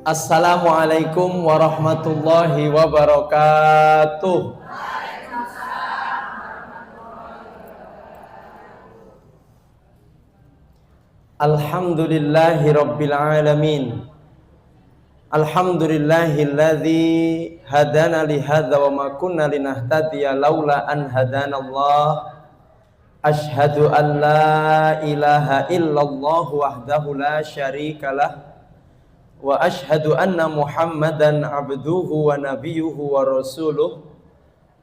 Assalamualaikum warahmatullahi wabarakatuh. Alhamdulillahi rabbil alamin. Alhamdulillahilladzi hadana li hadza wa ma kunna linahtadiya laula an hadanallah. Asyhadu an la ilaha illallah wahdahu la syarikalah wa asyhadu anna Muhammadan abduhu wa nabiyyuhu wa rasuluh.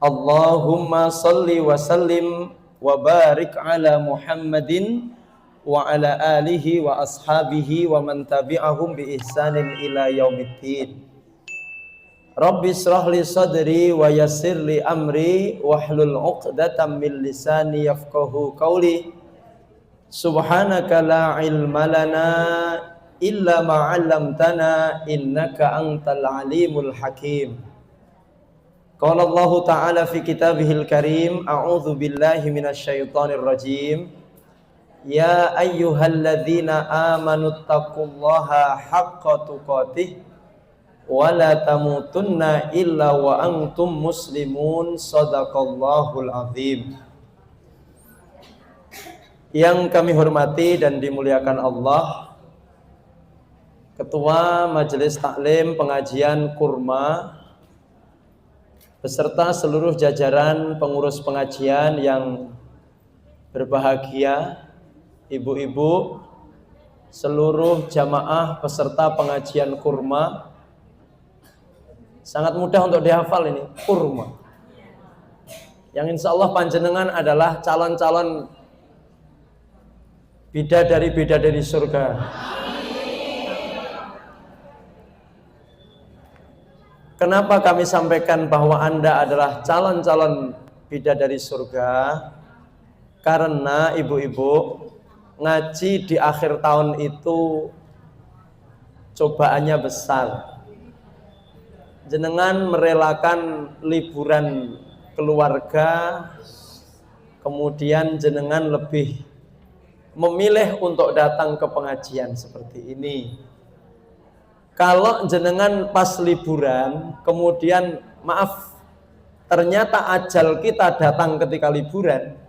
Allahumma salli wa sallim wa barik ala Muhammadin wa ala alihi wa ashabihi wa man tabi'ahum bi ihsanin ila yaumiddin. Rabbi shrah li sadri wa yassir li amri wahlul 'uqdatam min lisani yafqahu qawli. Subhanaka la ilma lana illa ma 'allamtana innaka antal alimul hakim. Qala Allah ta'ala fi kitabihil karim, a'udzu billahi minasy syaithanir rajim. Ya ayyuhalladzina amanu taqullaha haqqa tuqatih wa la tamutunna illa wa antum muslimun. Shadaqallahul azim. Yang kami hormati dan dimuliakan Allah, Ketua Majelis Taklim Pengajian Kurma beserta seluruh jajaran pengurus pengajian yang berbahagia, ibu-ibu, seluruh jamaah peserta pengajian kurma. Sangat mudah untuk dihafal ini, kurma. Yang insya Allah panjenengan adalah calon-calon bidadari-bidadari surga. Kenapa kami sampaikan bahwa Anda adalah calon-calon bidadari surga? Karena ibu-ibu, ngaji di akhir tahun itu cobaannya besar. Jenengan merelakan liburan keluarga, kemudian jenengan lebih memilih untuk datang ke pengajian seperti ini. Kalau jenengan pas liburan, kemudian maaf, ternyata ajal kita datang ketika liburan,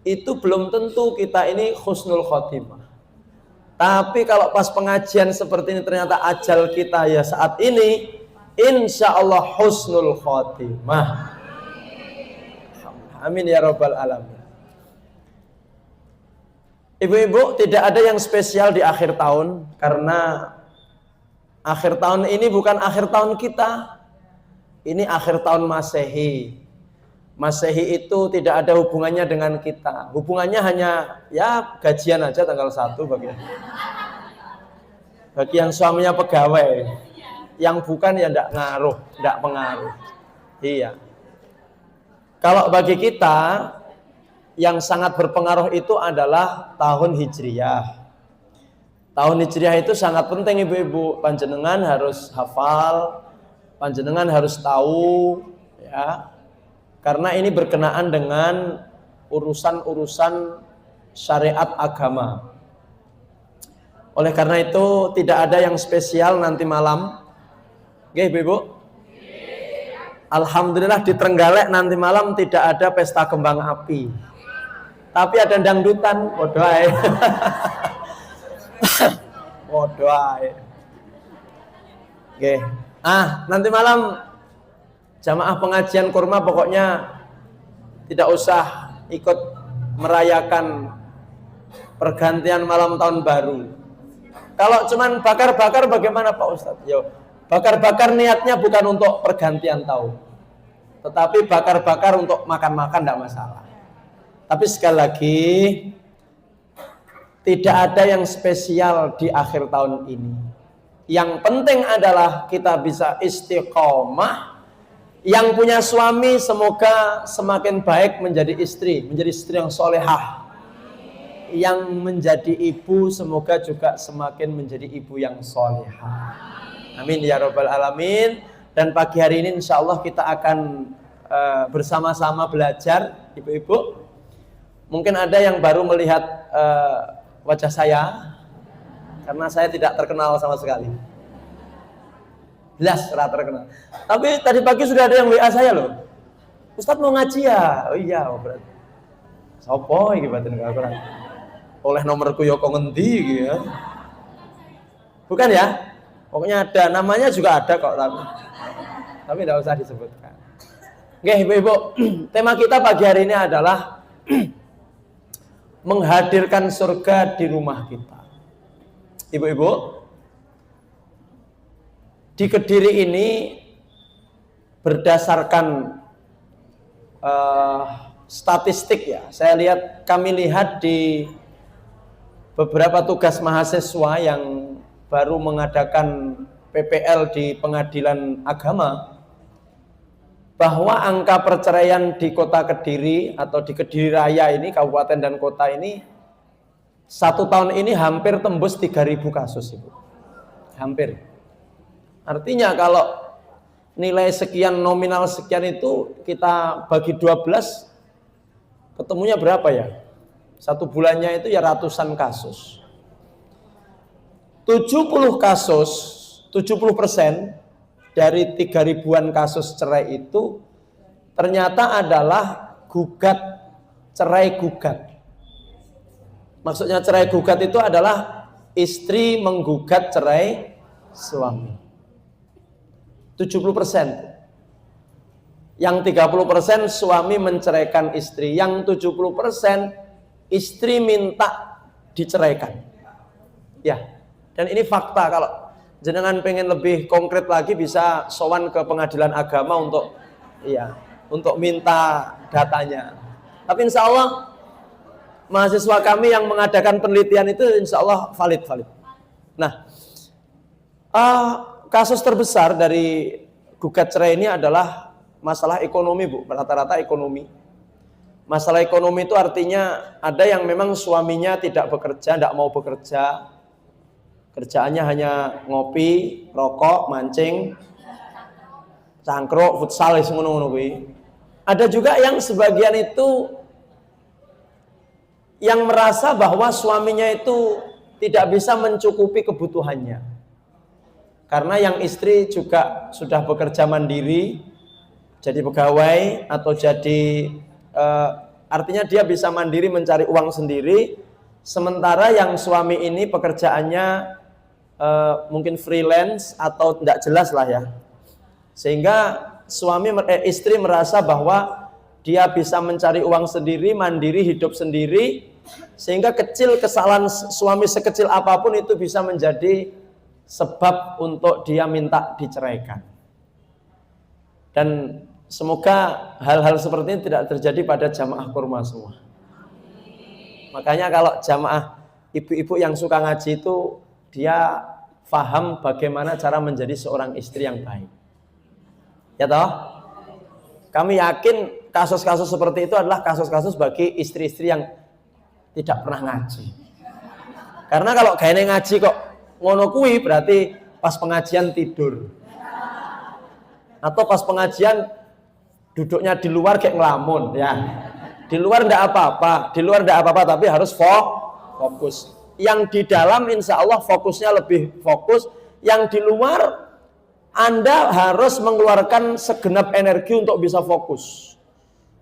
itu belum tentu kita ini husnul khotimah. Tapi kalau pas pengajian seperti ini ternyata ajal kita ya saat ini, insya Allah husnul khotimah. Amin ya rabbal alamin. Ibu-ibu, tidak ada yang spesial di akhir tahun, karena akhir tahun ini bukan akhir tahun kita. Ini akhir tahun Masehi. Masehi itu tidak ada hubungannya dengan kita. Hubungannya hanya ya gajian aja tanggal 1 bagi yang suaminya pegawai. Yang bukan ya enggak ngaruh, enggak pengaruh. Iya. Kalau bagi kita yang sangat berpengaruh itu adalah tahun Hijriyah. Tahun Hijriah itu sangat penting ibu-ibu, panjenengan harus hafal, panjenengan harus tahu ya. Karena ini berkenaan dengan urusan-urusan syariat agama. Oleh karena itu tidak ada yang spesial nanti malam. Oke ibu-ibu? Alhamdulillah di Trenggalek nanti malam tidak ada pesta kembang api. Tapi ada dangdutan, bodoh ae. Waduh. Oke. Nanti malam jamaah pengajian kurma pokoknya tidak usah ikut merayakan pergantian malam tahun baru. Kalau cuman bakar-bakar bagaimana Pak Ustadz? Yo, bakar-bakar niatnya bukan untuk pergantian tahun, tetapi bakar-bakar untuk makan-makan tidak masalah. Tapi sekali lagi, tidak ada yang spesial di akhir tahun ini. Yang penting adalah kita bisa istiqomah. Yang punya suami semoga semakin baik menjadi istri yang solehah. Yang menjadi ibu semoga juga semakin menjadi ibu yang solehah. Amin ya rabbal alamin. Dan pagi hari ini insya Allah kita akan bersama-sama belajar, ibu-ibu. Mungkin ada yang baru melihat wajah saya, karena saya tidak terkenal sama sekali. Blas ora terkenal. Tapi tadi pagi sudah ada yang WA saya loh. Ustadz mau ngaji ya? Oh iya, berarti. Sopo iki batin kurang. Oleh nomorku yo kok ngendi iki ya. Bukan ya? Pokoknya ada, namanya juga ada kok tapi tidak usah disebutkan. Oke, Ibu-ibu, tema kita pagi hari ini adalah menghadirkan surga di rumah kita. Ibu-ibu, di Kediri ini berdasarkan statistik ya, kami lihat di beberapa tugas mahasiswa yang baru mengadakan PPL di pengadilan agama, bahwa angka perceraian di kota Kediri atau di Kediri Raya ini, kabupaten dan kota ini, 1 tahun ini hampir tembus 3.000 kasus, Ibu. Hampir. Artinya kalau nilai sekian, nominal sekian itu kita bagi 12, ketemunya berapa ya? 1 bulannya itu ya ratusan kasus. 70% dari 3.000-an kasus cerai itu ternyata adalah cerai gugat. Maksudnya cerai gugat itu adalah istri menggugat cerai suami. 70%. Yang 30% suami menceraikan istri. Yang 70% istri minta diceraikan. Ya. Dan ini fakta. Kalau jenengan pengen lebih konkret lagi bisa sowan ke pengadilan agama untuk minta datanya. Tapi insya Allah mahasiswa kami yang mengadakan penelitian itu insya Allah valid. Nah, kasus terbesar dari gugat cerai ini adalah masalah ekonomi, Bu. Rata-rata ekonomi. Masalah ekonomi itu artinya ada yang memang suaminya tidak bekerja, tidak mau bekerja. Kerjaannya hanya ngopi, rokok, mancing, cangkruk, futsal, ngono-ngono kuwi. Ada juga yang sebagian itu yang merasa bahwa suaminya itu tidak bisa mencukupi kebutuhannya. Karena yang istri juga sudah bekerja mandiri, jadi pegawai atau jadi artinya dia bisa mandiri mencari uang sendiri, sementara yang suami ini pekerjaannya mungkin freelance atau tidak jelas lah ya, sehingga istri merasa bahwa dia bisa mencari uang sendiri, mandiri, hidup sendiri, sehingga kesalahan suami sekecil apapun itu bisa menjadi sebab untuk dia minta diceraikan. Dan semoga hal-hal seperti ini tidak terjadi pada jamaah kurma semua. Makanya kalau jamaah ibu-ibu yang suka ngaji itu, dia paham bagaimana cara menjadi seorang istri yang baik. Ya toh? Kami yakin kasus-kasus seperti itu adalah kasus-kasus bagi istri-istri yang tidak pernah ngaji. Karena kalau gayane ngaji kok ngono kuwi, berarti pas pengajian tidur. Atau pas pengajian duduknya di luar kayak ngelamun ya. Di luar enggak apa-apa, tapi harus fokus. Yang di dalam insya Allah fokusnya lebih fokus. Yang di luar Anda harus mengeluarkan segenap energi untuk bisa fokus.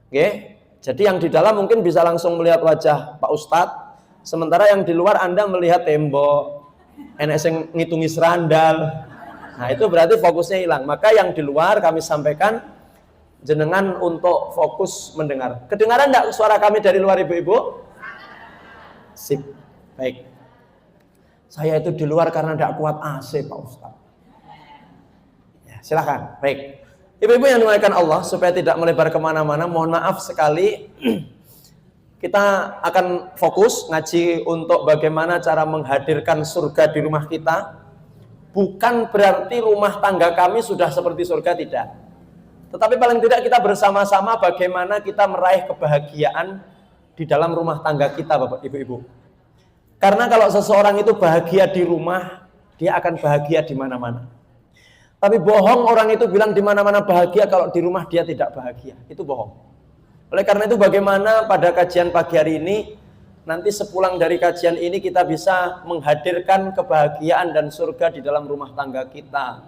Oke? Jadi yang di dalam mungkin bisa langsung melihat wajah Pak Ustadz, sementara yang di luar Anda melihat tembok, enek sing ngitungi serandal. Nah itu berarti fokusnya hilang. Maka yang di luar kami sampaikan jenengan untuk fokus mendengar. Kedengaran enggak suara kami dari luar, ibu-ibu? Sip. Baik. Saya itu di luar karena tidak kuat AC, Pak Ustadz. Ya, silakan. Baik. Ibu-ibu yang dimuliakan Allah, supaya tidak melebar kemana-mana, mohon maaf sekali. Kita akan fokus ngaji untuk bagaimana cara menghadirkan surga di rumah kita. Bukan berarti rumah tangga kami sudah seperti surga, tidak. Tetapi paling tidak kita bersama-sama bagaimana kita meraih kebahagiaan di dalam rumah tangga kita, Bapak Ibu-ibu. Karena kalau seseorang itu bahagia di rumah, dia akan bahagia di mana-mana. Tapi bohong orang itu bilang di mana-mana bahagia kalau di rumah dia tidak bahagia. Itu bohong. Oleh karena itu bagaimana pada kajian pagi hari ini, nanti sepulang dari kajian ini kita bisa menghadirkan kebahagiaan dan surga di dalam rumah tangga kita.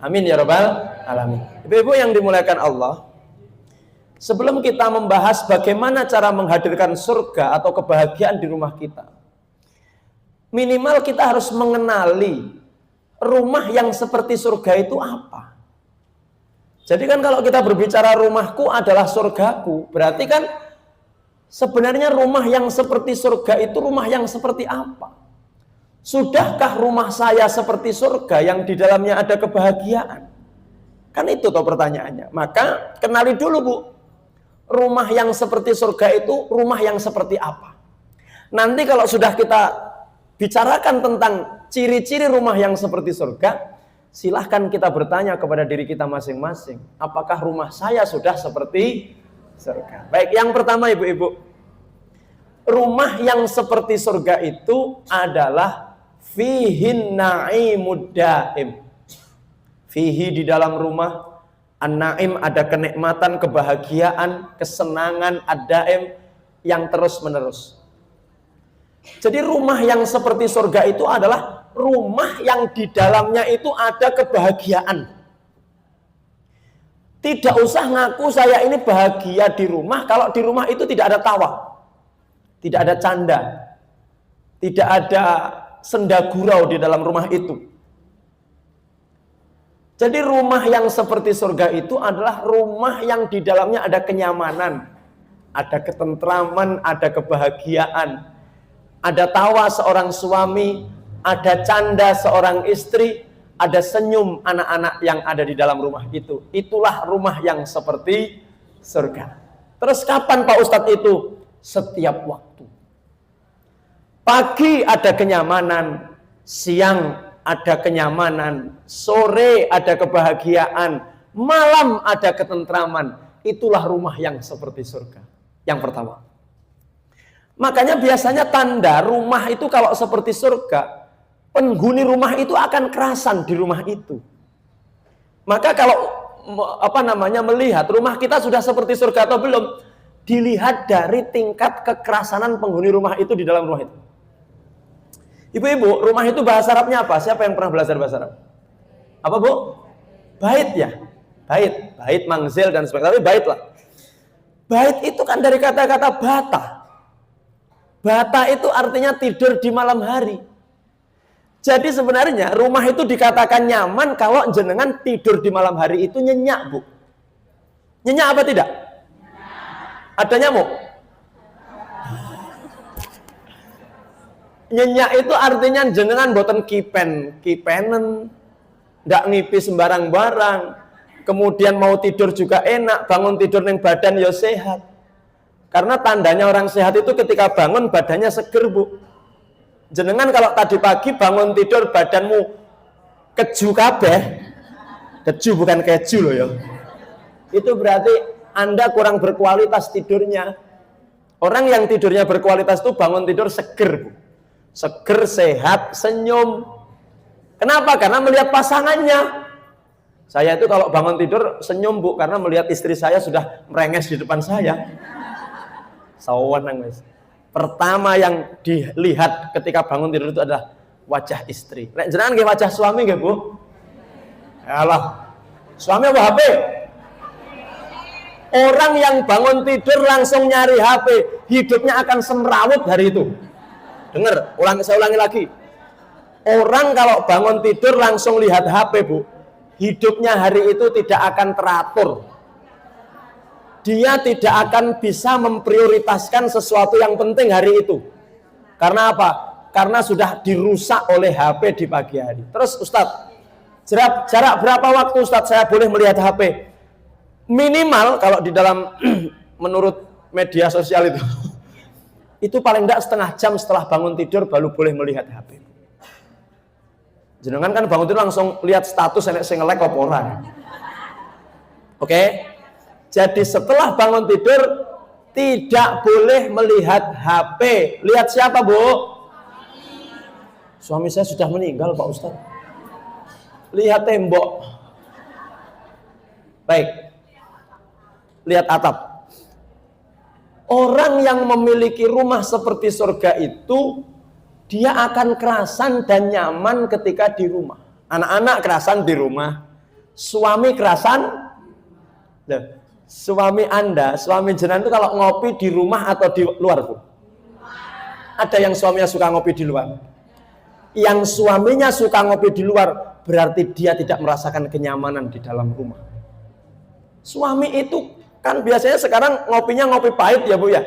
Amin ya rabbal alamin. Ibu-ibu yang dimuliakan Allah, sebelum kita membahas bagaimana cara menghadirkan surga atau kebahagiaan di rumah kita, minimal kita harus mengenali rumah yang seperti surga itu apa. Jadi kan kalau kita berbicara rumahku adalah surgaku, berarti kan sebenarnya rumah yang seperti surga itu rumah yang seperti apa? Sudahkah rumah saya seperti surga yang di dalamnya ada kebahagiaan? Kan itu toh pertanyaannya. Maka kenali dulu Bu, rumah yang seperti surga itu rumah yang seperti apa? Nanti kalau sudah kita bicarakan tentang ciri-ciri rumah yang seperti surga, silahkan kita bertanya kepada diri kita masing-masing, apakah rumah saya sudah seperti surga? Baik, yang pertama ibu-ibu, rumah yang seperti surga itu adalah fihin na'imud daim. Fihi di dalam rumah, an-na'im ada kenikmatan, kebahagiaan, kesenangan, ad-daim yang terus-menerus. Jadi rumah yang seperti surga itu adalah rumah yang di dalamnya itu ada kebahagiaan. Tidak usah ngaku saya ini bahagia di rumah kalau di rumah itu tidak ada tawa, tidak ada canda, tidak ada senda gurau di dalam rumah itu. Jadi rumah yang seperti surga itu adalah rumah yang di dalamnya ada kenyamanan, ada ketentraman, ada kebahagiaan, ada tawa seorang suami, ada canda seorang istri, ada senyum anak-anak yang ada di dalam rumah itu. Itulah rumah yang seperti surga. Terus kapan Pak Ustadz itu? Setiap waktu. Pagi ada kenyamanan, siang ada kenyamanan, sore ada kebahagiaan, malam ada ketentraman. Itulah rumah yang seperti surga. Yang pertama. Makanya biasanya tanda rumah itu kalau seperti surga, penghuni rumah itu akan kerasan di rumah itu. Maka kalau melihat rumah kita sudah seperti surga atau belum, dilihat dari tingkat kekerasanan penghuni rumah itu di dalam rumah itu. Ibu-ibu, rumah itu bahasa Arabnya apa? Siapa yang pernah belajar bahasa Arab? Apa Bu? Bait ya? Bait, mangzil dan sebagainya. Tapi bait lah. Bait itu kan dari kata-kata bata. Bata itu artinya tidur di malam hari. Jadi sebenarnya rumah itu dikatakan nyaman kalau jenengan tidur di malam hari itu nyenyak Bu. Nyenyak apa tidak? Ada nyamuk? Nyenyak itu artinya jenengan boten kipenen, ndak ngipi sembarang barang, kemudian mau tidur juga enak, bangun tidur neng badan ya sehat. Karena tandanya orang sehat itu ketika bangun badannya seger Bu. Jenengan kalau tadi pagi bangun tidur badanmu keju kabeh, keju bukan keju loh ya, itu berarti Anda kurang berkualitas tidurnya. Orang yang tidurnya berkualitas itu bangun tidur seger Bu. Seger, sehat, senyum. Kenapa? Karena melihat pasangannya. Saya itu kalau bangun tidur senyum Bu, karena melihat istri saya sudah merenges di depan saya. Sawanang guys. Pertama yang dilihat ketika bangun tidur itu adalah wajah istri. Nek jenengan nggih wajah suami nggih Bu? Alah. Suami apa HP? Orang yang bangun tidur langsung nyari HP, hidupnya akan semrawut hari itu. Dengar, saya ulangi lagi. Orang kalau bangun tidur langsung lihat HP Bu, hidupnya hari itu tidak akan teratur. Dia tidak akan bisa memprioritaskan sesuatu yang penting hari itu. Karena apa? Karena sudah dirusak oleh HP di pagi hari. Terus Ustadz, jarak berapa waktu Ustadz saya boleh melihat HP? Minimal kalau di dalam menurut media sosial itu paling tidak setengah jam setelah bangun tidur baru boleh melihat HP. Jenengan kan bangun tidur langsung lihat status enek sing nge-like apa ora. Oke? Jadi setelah bangun tidur tidak boleh melihat HP. Lihat siapa, Bu? Suami saya sudah meninggal, Pak Ustadz. Lihat tembok. Baik. Lihat atap. Orang yang memiliki rumah seperti surga itu, dia akan kerasan dan nyaman ketika di rumah. Anak-anak kerasan di rumah, Suami kerasan. Loh, suami Anda, suami jenengan itu kalau ngopi di rumah atau di luar, Bu? Ada yang suaminya suka ngopi di luar. Yang suaminya suka ngopi di luar, berarti dia tidak merasakan kenyamanan di dalam rumah. Suami itu kan biasanya sekarang ngopinya ngopi pahit ya, Bu ya?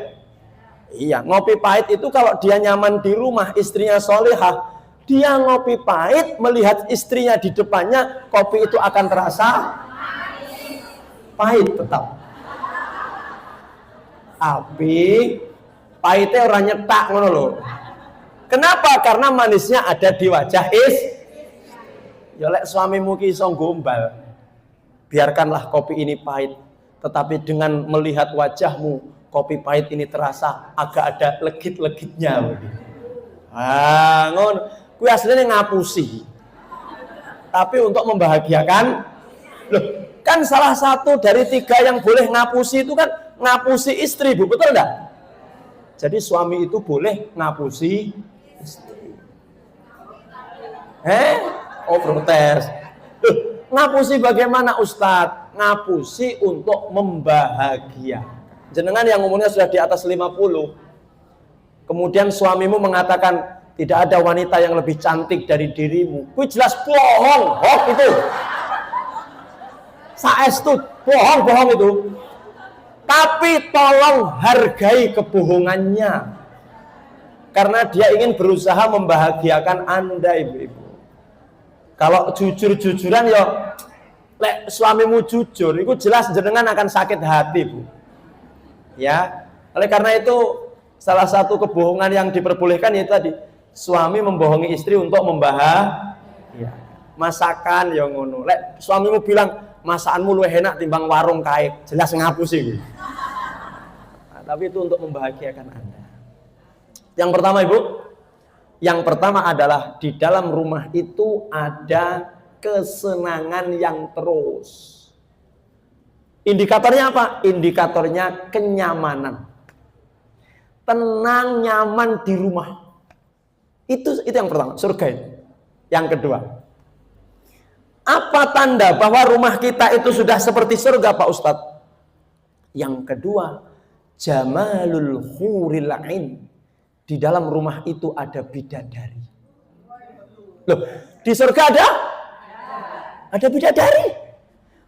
Iya, ngopi pahit itu kalau dia nyaman di rumah, istrinya solehah, dia ngopi pahit, melihat istrinya di depannya, kopi itu akan terasa pahit tetap. Tapi pahitnya orang nyetak ngono loh. Kenapa? Karena manisnya ada di wajah ya lek suamimu ki iso gombal. Biarkanlah kopi ini pahit, tetapi dengan melihat wajahmu, kopi pahit ini terasa agak ada legit-legitnya. Ngono. Kuwi asline ngapusi. Tapi untuk membahagiakan, loh, kan salah satu dari 3 yang boleh ngapusi itu kan ngapusi istri, Bu, betul enggak? Jadi suami itu boleh ngapusi istri. Oh, protes. Ngapusi bagaimana, Ustadz? Ngapusi untuk membahagia. Jenengan yang umurnya sudah di atas 50, kemudian suamimu mengatakan tidak ada wanita yang lebih cantik dari dirimu. Kuwi jelas bohong, hoax itu. Saestu bohong itu. Tapi tolong hargai kebohongannya. Karena dia ingin berusaha membahagiakan Anda, ibu-ibu. Kalau jujur-jujuran ya, lek suamimu jujur, itu jelas jenengan akan sakit hati, Bu. Ya, oleh karena itu salah satu kebohongan yang diperbolehkan itu tadi, suami membohongi istri untuk membahagiakan. Masakan ya ngono. Lek suamimu bilang masakanmu luwih enak timbang warung kae, jelas ngapusi iki. Nah, tapi itu untuk membahagiakan Anda. Yang pertama, Ibu, yang pertama adalah di dalam rumah itu ada kesenangan yang terus. Indikatornya apa? Indikatornya kenyamanan. Tenang, nyaman di rumah. Itu yang pertama, surga itu. Yang kedua, apa tanda bahwa rumah kita itu sudah seperti surga, Pak Ustadz? Yang kedua, jamalul huril ain. Di dalam rumah itu ada bidadari. Loh, di surga ada bidadari.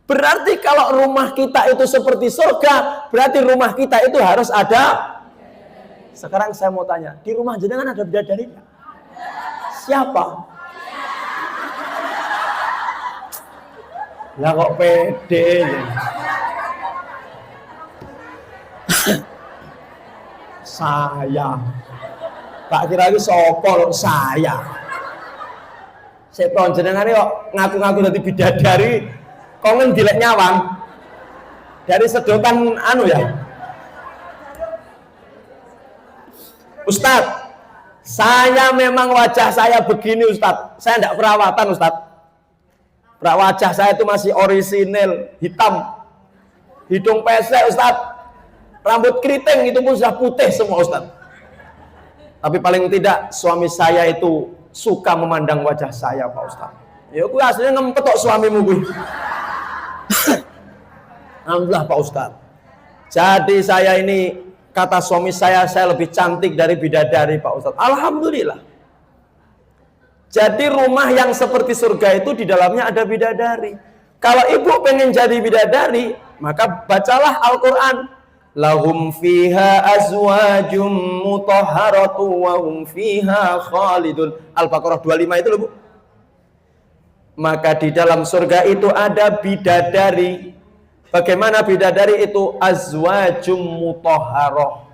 Berarti kalau rumah kita itu seperti surga, berarti rumah kita itu harus ada. Sekarang saya mau tanya, di rumah jenengan ada bidadari? Siapa? Lah kok pede? Saya. Tak kira lagi sopol saya. Seton jenengan kok ngaku-ngaku dadi bidadari, kongen dilek nyawang. Dari sedotan anu ya. Ustadz, saya memang wajah saya begini, Ustadz. Saya tidak perawatan, Ustadz. Wajah saya itu masih orisinil, hitam. Hidung pesek, Ustadz. Rambut keriting itu pun sudah putih semua, Ustadz. Tapi paling tidak suami saya itu suka memandang wajah saya, Pak Ustadz. Ya gue aslinya ngempet kok suamimu gue. Alhamdulillah, Pak Ustadz. Jadi saya ini, kata suami saya lebih cantik dari bidadari, Pak Ustadz. Alhamdulillah. Jadi rumah yang seperti surga itu di dalamnya ada bidadari. Kalau ibu pengen jadi bidadari, maka bacalah Al-Quran. Lahum fiha azwajum mutahharatu wa hum fiha khalidun. Al-Baqarah 25 itu loh, Bu. Maka di dalam surga itu ada bidadari. Bagaimana bidadari itu? Azwajum mutahharah,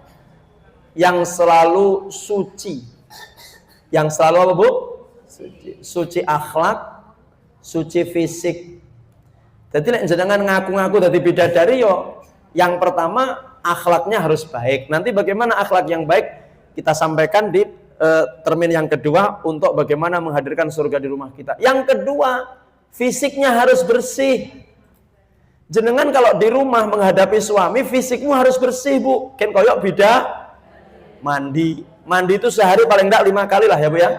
yang selalu suci. Yang selalu apa, Bu? Suci akhlak, suci fisik. Jadi nek jenengan ngaku-ngaku dadi bidadari yo, yang pertama akhlaknya harus baik. Nanti bagaimana akhlak yang baik kita sampaikan di termin yang kedua untuk bagaimana menghadirkan surga di rumah kita. Yang kedua, fisiknya harus bersih. Jenengan kalau di rumah menghadapi suami, fisikmu harus bersih, Bu. Ken koyok bida mandi. Mandi itu sehari paling enggak 5 kali lah ya, Bu ya.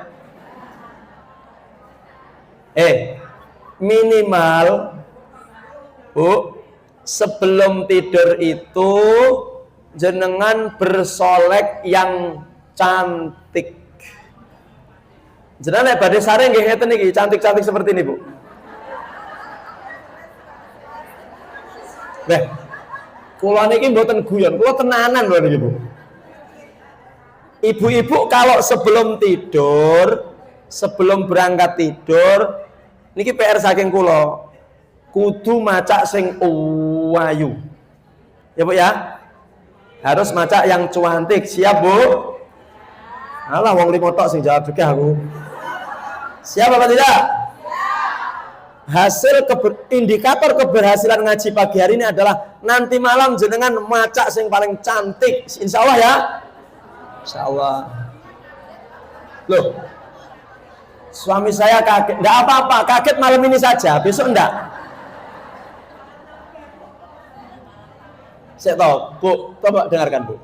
Bu, sebelum tidur itu jenengan bersolek yang cantik. Jenengan badhe sare nggih ngeten iki, cantik-cantik seperti ini, Bu. Nah, kula niki mboten guyon, kula tenanan lho niki, Bu. Ibu-ibu kalau sebelum tidur, sebelum berangkat tidur, niki PR saking kula. Kudu macak sing ayu. Ya, Bu ya? Harus macak yang cantik. Siap, Bu? Alah wong limo tok sing jawab iki aku. Siap apa tidak? Hasil indikator keberhasilan ngaji pagi hari ini adalah nanti malam jenengan macak sing paling cantik. Insya Allah ya. Insya Allah. Loh, suami saya kaget. Enggak apa-apa, kaget malam ini saja. Besok enggak. Saya tahu, Bu. Coba dengarkan, Bu.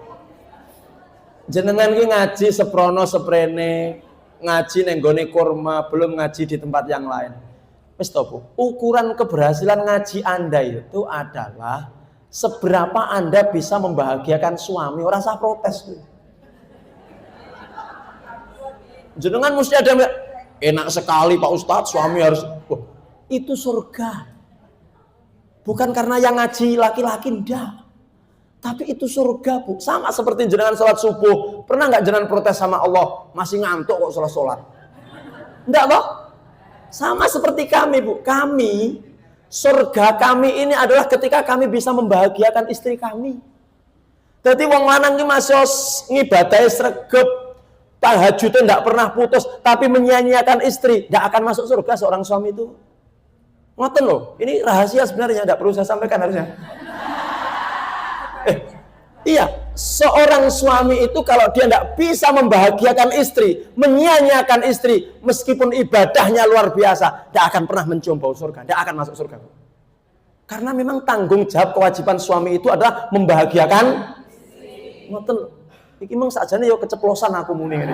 Jenengan ini ngaji seprono seprene, ngaji nenggone kurma, belum ngaji di tempat yang lain. Wis to, Bu. Ukuran keberhasilan ngaji Anda itu adalah seberapa Anda bisa membahagiakan suami. Ora usah protes. Jenengan mesti ada enak sekali Pak Ustadz, suami harus itu surga. Bukan karena yang ngaji laki-laki ndak. Tapi itu surga, Bu. Sama seperti jenengan sholat subuh. Pernah nggak jenengan protes sama Allah? Masih ngantuk kok sholat. Ndak toh? Sama seperti kami, Bu. Kami, surga kami ini adalah ketika kami bisa membahagiakan istri kami. Jadi wong lanang iki masih ngibadahi sregep, tahajudnya ndak pernah putus, tapi menyia-nyiakan istri, ndak akan masuk surga seorang suami itu. Ngoten loh. Ini rahasia sebenarnya, ndak perlu saya sampaikan harusnya. Iya, seorang suami itu kalau dia tidak bisa membahagiakan istri, menyia-nyiakan istri, meskipun ibadahnya luar biasa, tidak akan pernah mencium bau surga, tidak akan masuk surga. Karena memang tanggung jawab kewajiban suami itu adalah membahagiakan ngoten. Iki mung sakjane yo keceplosan aku muni ngene.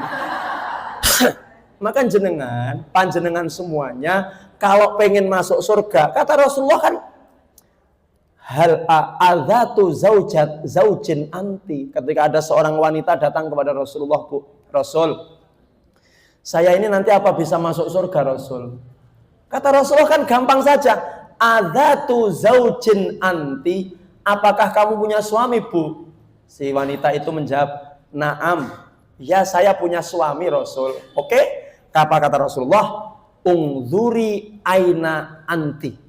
Maka jenengan, panjenengan semuanya kalau pengen masuk surga, kata Rasulullah kan hal a'adzatu zaujin anti. Ketika ada seorang wanita datang kepada Rasulullah, Bu, Rasul, saya ini nanti apa bisa masuk surga, Rasul? Kata Rasulullah kan gampang saja. A'dzatu zaujin anti. Apakah kamu punya suami, Bu? Si wanita itu menjawab, "Na'am. Ya, saya punya suami, Rasul." Oke? Apa kata Rasulullah? Ungzuri aina anti.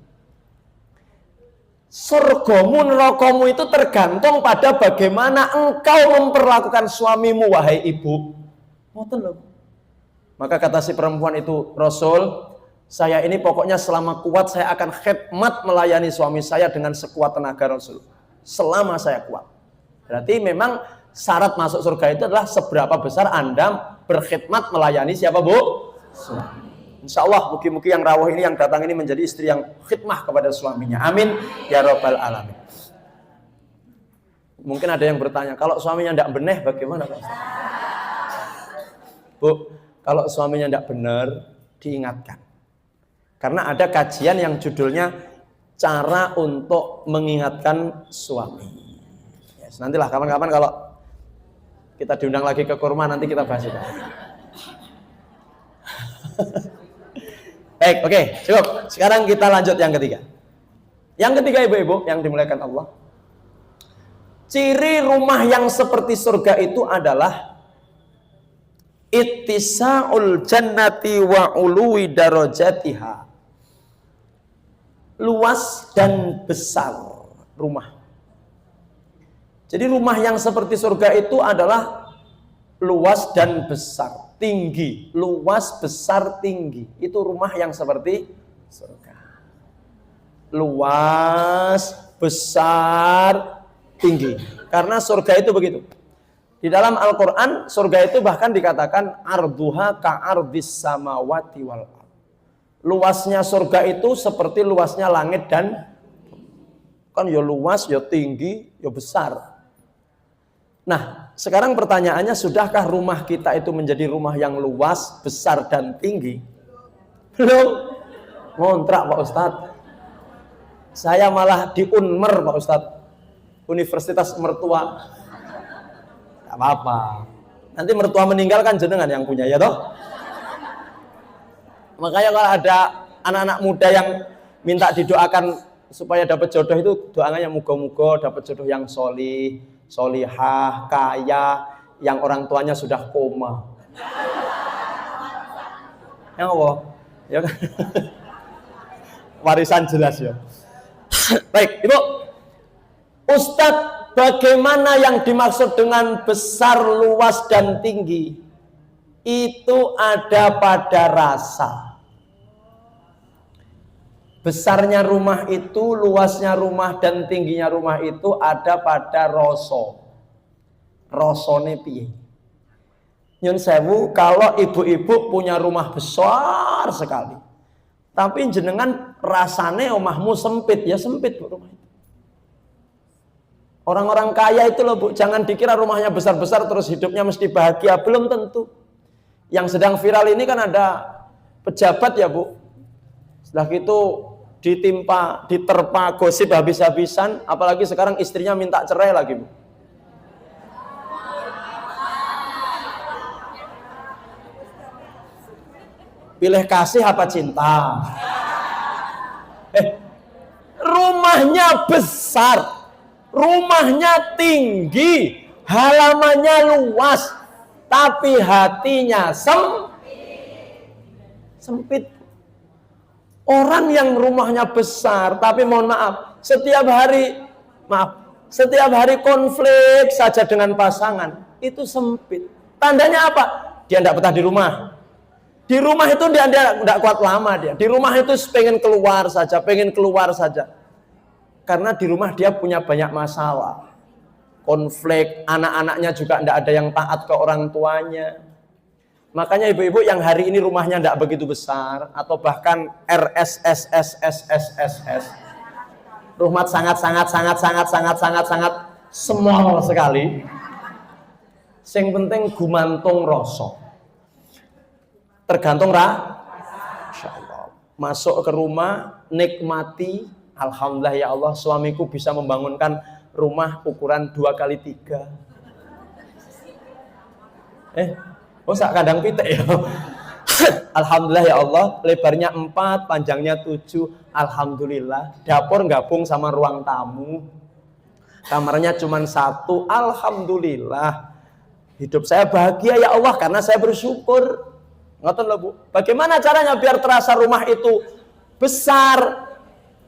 Surgamu nerakamu itu tergantung pada bagaimana engkau memperlakukan suamimu, wahai ibu. Ngoten lho. Maka kata si perempuan itu, Rasul, saya ini pokoknya selama kuat saya akan khidmat melayani suami saya dengan sekuat tenaga, Rasul. Selama saya kuat. Berarti memang syarat masuk surga itu adalah seberapa besar Anda berkhidmat melayani siapa, Bu? Suami. Insya Allah, mugi-mugi yang rawuh ini, yang datang ini menjadi istri yang khidmah kepada suaminya. Amin. Ya Rabbal Alamin. Mungkin ada yang bertanya, kalau suaminya tidak benar, bagaimana, Pak Ustaz? Bu, kalau suaminya tidak benar, diingatkan. Karena ada kajian yang judulnya cara untuk mengingatkan suami. Yes, nantilah kapan-kapan kalau kita diundang lagi ke kurma, nanti kita bahas itu. Baik, oke, cukup. Sekarang kita lanjut yang ketiga. Yang ketiga, ibu-ibu yang dimuliakan Allah. Ciri rumah yang seperti surga itu adalah ittisa'ul jannati wa uluwi darajatiha. Luas dan besar rumah. Jadi rumah yang seperti surga itu adalah luas dan besar. Tinggi, luas, besar, tinggi. Itu rumah yang seperti surga. Luas, besar, tinggi. Karena surga itu begitu. Di dalam Al-Quran, surga itu bahkan dikatakan arduha ka'ardis samawati wal ardh. Luasnya surga itu seperti luasnya langit dan kan ya luas, ya tinggi, ya besar. Nah, sekarang pertanyaannya, sudahkah rumah kita itu menjadi rumah yang luas, besar, dan tinggi? Belum. Ngontrak, Pak Ustadz. Saya malah di Unmer Pak Ustadz, Universitas Mertua. Gak apa-apa. Nanti mertua meninggal kan jenengan yang punya ya toh. Makanya kalau ada anak-anak muda yang minta didoakan supaya dapat jodoh itu doanya muga-muga dapat jodoh yang solih, solihah, kaya, yang orang tuanya sudah koma. Yang apa? Ya kan? Warisan jelas ya. Baik, Ibu. Ustadz, bagaimana yang dimaksud dengan besar, luas, dan tinggi? Itu ada pada rasa. Besarnya rumah itu, luasnya rumah, dan tingginya rumah itu ada pada rasa. Rasane piye? Nyun sewu, kalau ibu-ibu punya rumah besar sekali, tapi jenengan rasane omahmu sempit, ya sempit Bu rumah itu. Orang-orang kaya itu loh Bu, jangan dikira rumahnya besar-besar terus hidupnya mesti bahagia, belum tentu. Yang sedang viral ini kan ada pejabat ya Bu, setelah itu diterpa gosip habis-habisan, apalagi sekarang istrinya minta cerai lagi Bu. Pilih kasih apa cinta? Rumahnya besar, rumahnya tinggi, halamannya luas, tapi hatinya sempit. Orang yang rumahnya besar, tapi mohon maaf, setiap hari konflik saja dengan pasangan, itu sempit. Tandanya apa? Dia tidak betah di rumah. Di rumah itu dia tidak kuat lama dia. Di rumah itu pengen keluar saja. Karena di rumah dia punya banyak masalah. Konflik, anak-anaknya juga tidak ada yang taat ke orang tuanya. Makanya ibu-ibu yang hari ini rumahnya tidak begitu besar, atau bahkan RSSSSSSS, rumah sangat small sekali. Sing penting gumantung rasa. Tergantung Masya Allah. Masuk ke rumah, nikmati, alhamdulillah ya Allah, suamiku bisa membangunkan rumah ukuran 2x3. Sak kandang pitik ya. Alhamdulillah ya Allah, lebarnya 4, panjangnya 7. Alhamdulillah. Dapur gabung sama ruang tamu. Kamarnya cuma 1. Alhamdulillah. Hidup saya bahagia ya Allah karena saya bersyukur. Ngoten lho Bu. Bagaimana caranya biar terasa rumah itu besar?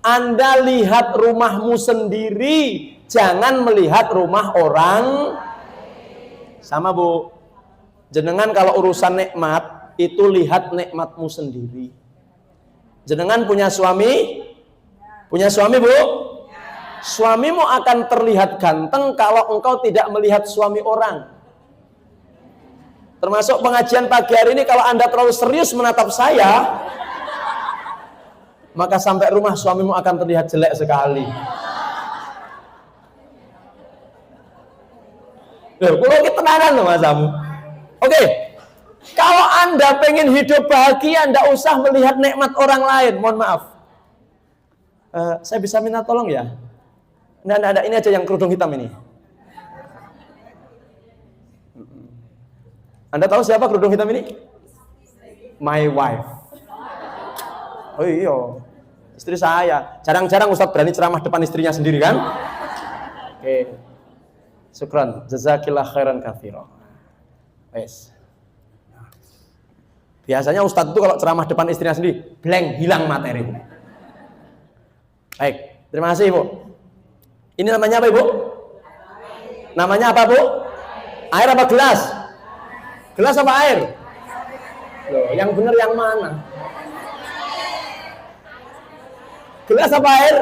Anda lihat rumahmu sendiri, jangan melihat rumah orang. Sama Bu. Jenengan kalau urusan nikmat, itu lihat nikmatmu sendiri. Jenengan punya suami? Punya suami Bu? Suamimu akan terlihat ganteng kalau engkau tidak melihat suami orang. Termasuk pengajian pagi hari ini, kalau Anda terlalu serius menatap saya, maka sampai rumah suamimu akan terlihat jelek sekali. Kalau kita tenanan loh masamu. Oke, kalau Anda pengen hidup bahagia, Anda usah melihat nikmat orang lain. Mohon maaf, saya bisa minta tolong ya? Nah, ini aja yang kerudung hitam ini. Anda tahu siapa kerudung hitam ini? My wife. Oh iya, istri saya. Jarang-jarang Ustadz berani ceramah depan istrinya sendiri kan? Oke. Syukran, jazakillah khairan katsira. Wes. Biasanya Ustadz itu kalau ceramah depan istrinya sendiri, blank, hilang materi. Baik, terima kasih Ibu. Ini namanya apa Ibu? Namanya apa Bu? Air apa gelas? Gelas apa air? Loh, yang benar yang mana? Gelas apa air?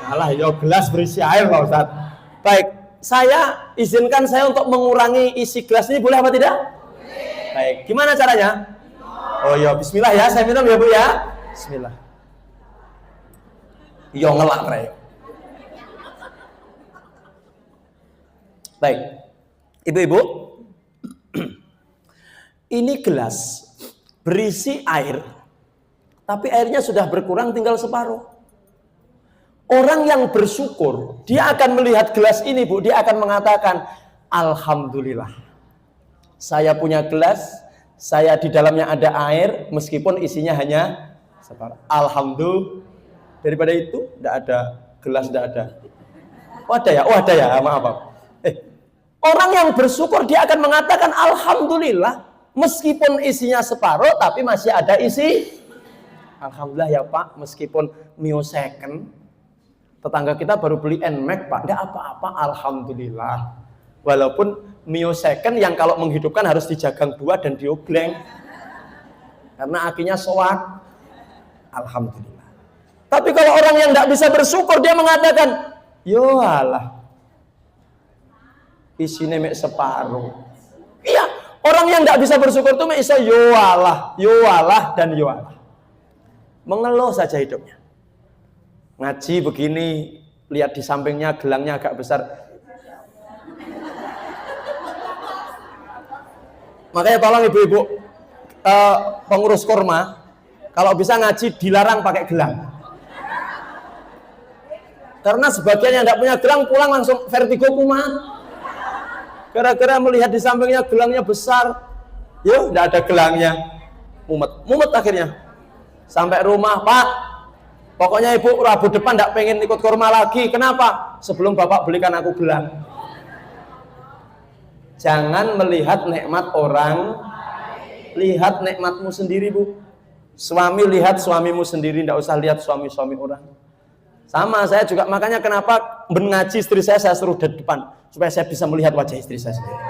Alah, ya gelas berisi air Pak Ustaz. Baik, saya izinkan saya untuk mengurangi isi gelas ini, boleh apa tidak? Baik, gimana caranya? Oh ya, bismillah ya, saya minum ya Bu ya. Bismillah. Yo ngelak rey. Baik, ibu-ibu, ini gelas berisi air, tapi airnya sudah berkurang tinggal separuh. Orang yang bersyukur, dia akan melihat gelas ini, Bu, dia akan mengatakan, alhamdulillah. Saya punya gelas, saya di dalamnya ada air, meskipun isinya hanya separuh. Alhamdulillah. Daripada itu, tidak ada gelas, tidak ada. Oh ada ya, maaf. Orang yang bersyukur, dia akan mengatakan, alhamdulillah. Meskipun isinya separuh, tapi masih ada isi. Alhamdulillah ya Pak, meskipun Mio second, tetangga kita baru beli NMAX Pak, enggak apa-apa, alhamdulillah. Walaupun Mio second yang kalau menghidupkan harus dijagang 2 dan diobleng, karena akinya soak, alhamdulillah. Tapi kalau orang yang enggak bisa bersyukur, dia mengatakan, yo alah, isinya mek separuh. Iya, orang yang enggak bisa bersyukur itu mek iso yo alah dan yo alah. Mengeluh saja hidupnya. Ngaji begini, lihat di sampingnya gelangnya agak besar. Makanya tolong ibu-ibu pengurus kurma, kalau bisa ngaji dilarang pakai gelang. Karena sebagian yang tidak punya gelang pulang langsung vertigo kumat. Gara-gara melihat di sampingnya gelangnya besar, yo tidak ada gelangnya, mumet akhirnya. Sampai rumah, Pak, pokoknya ibu Rabu depan tidak pengen ikut kurma lagi. Kenapa? Sebelum bapak belikan aku gelang. Jangan melihat nikmat orang, lihat nikmatmu sendiri, Bu. Suami lihat suamimu sendiri, tidak usah lihat suami-suami orang. Sama saya juga, makanya kenapa mengaji istri saya suruh di depan, supaya saya bisa melihat wajah istri saya sendiri.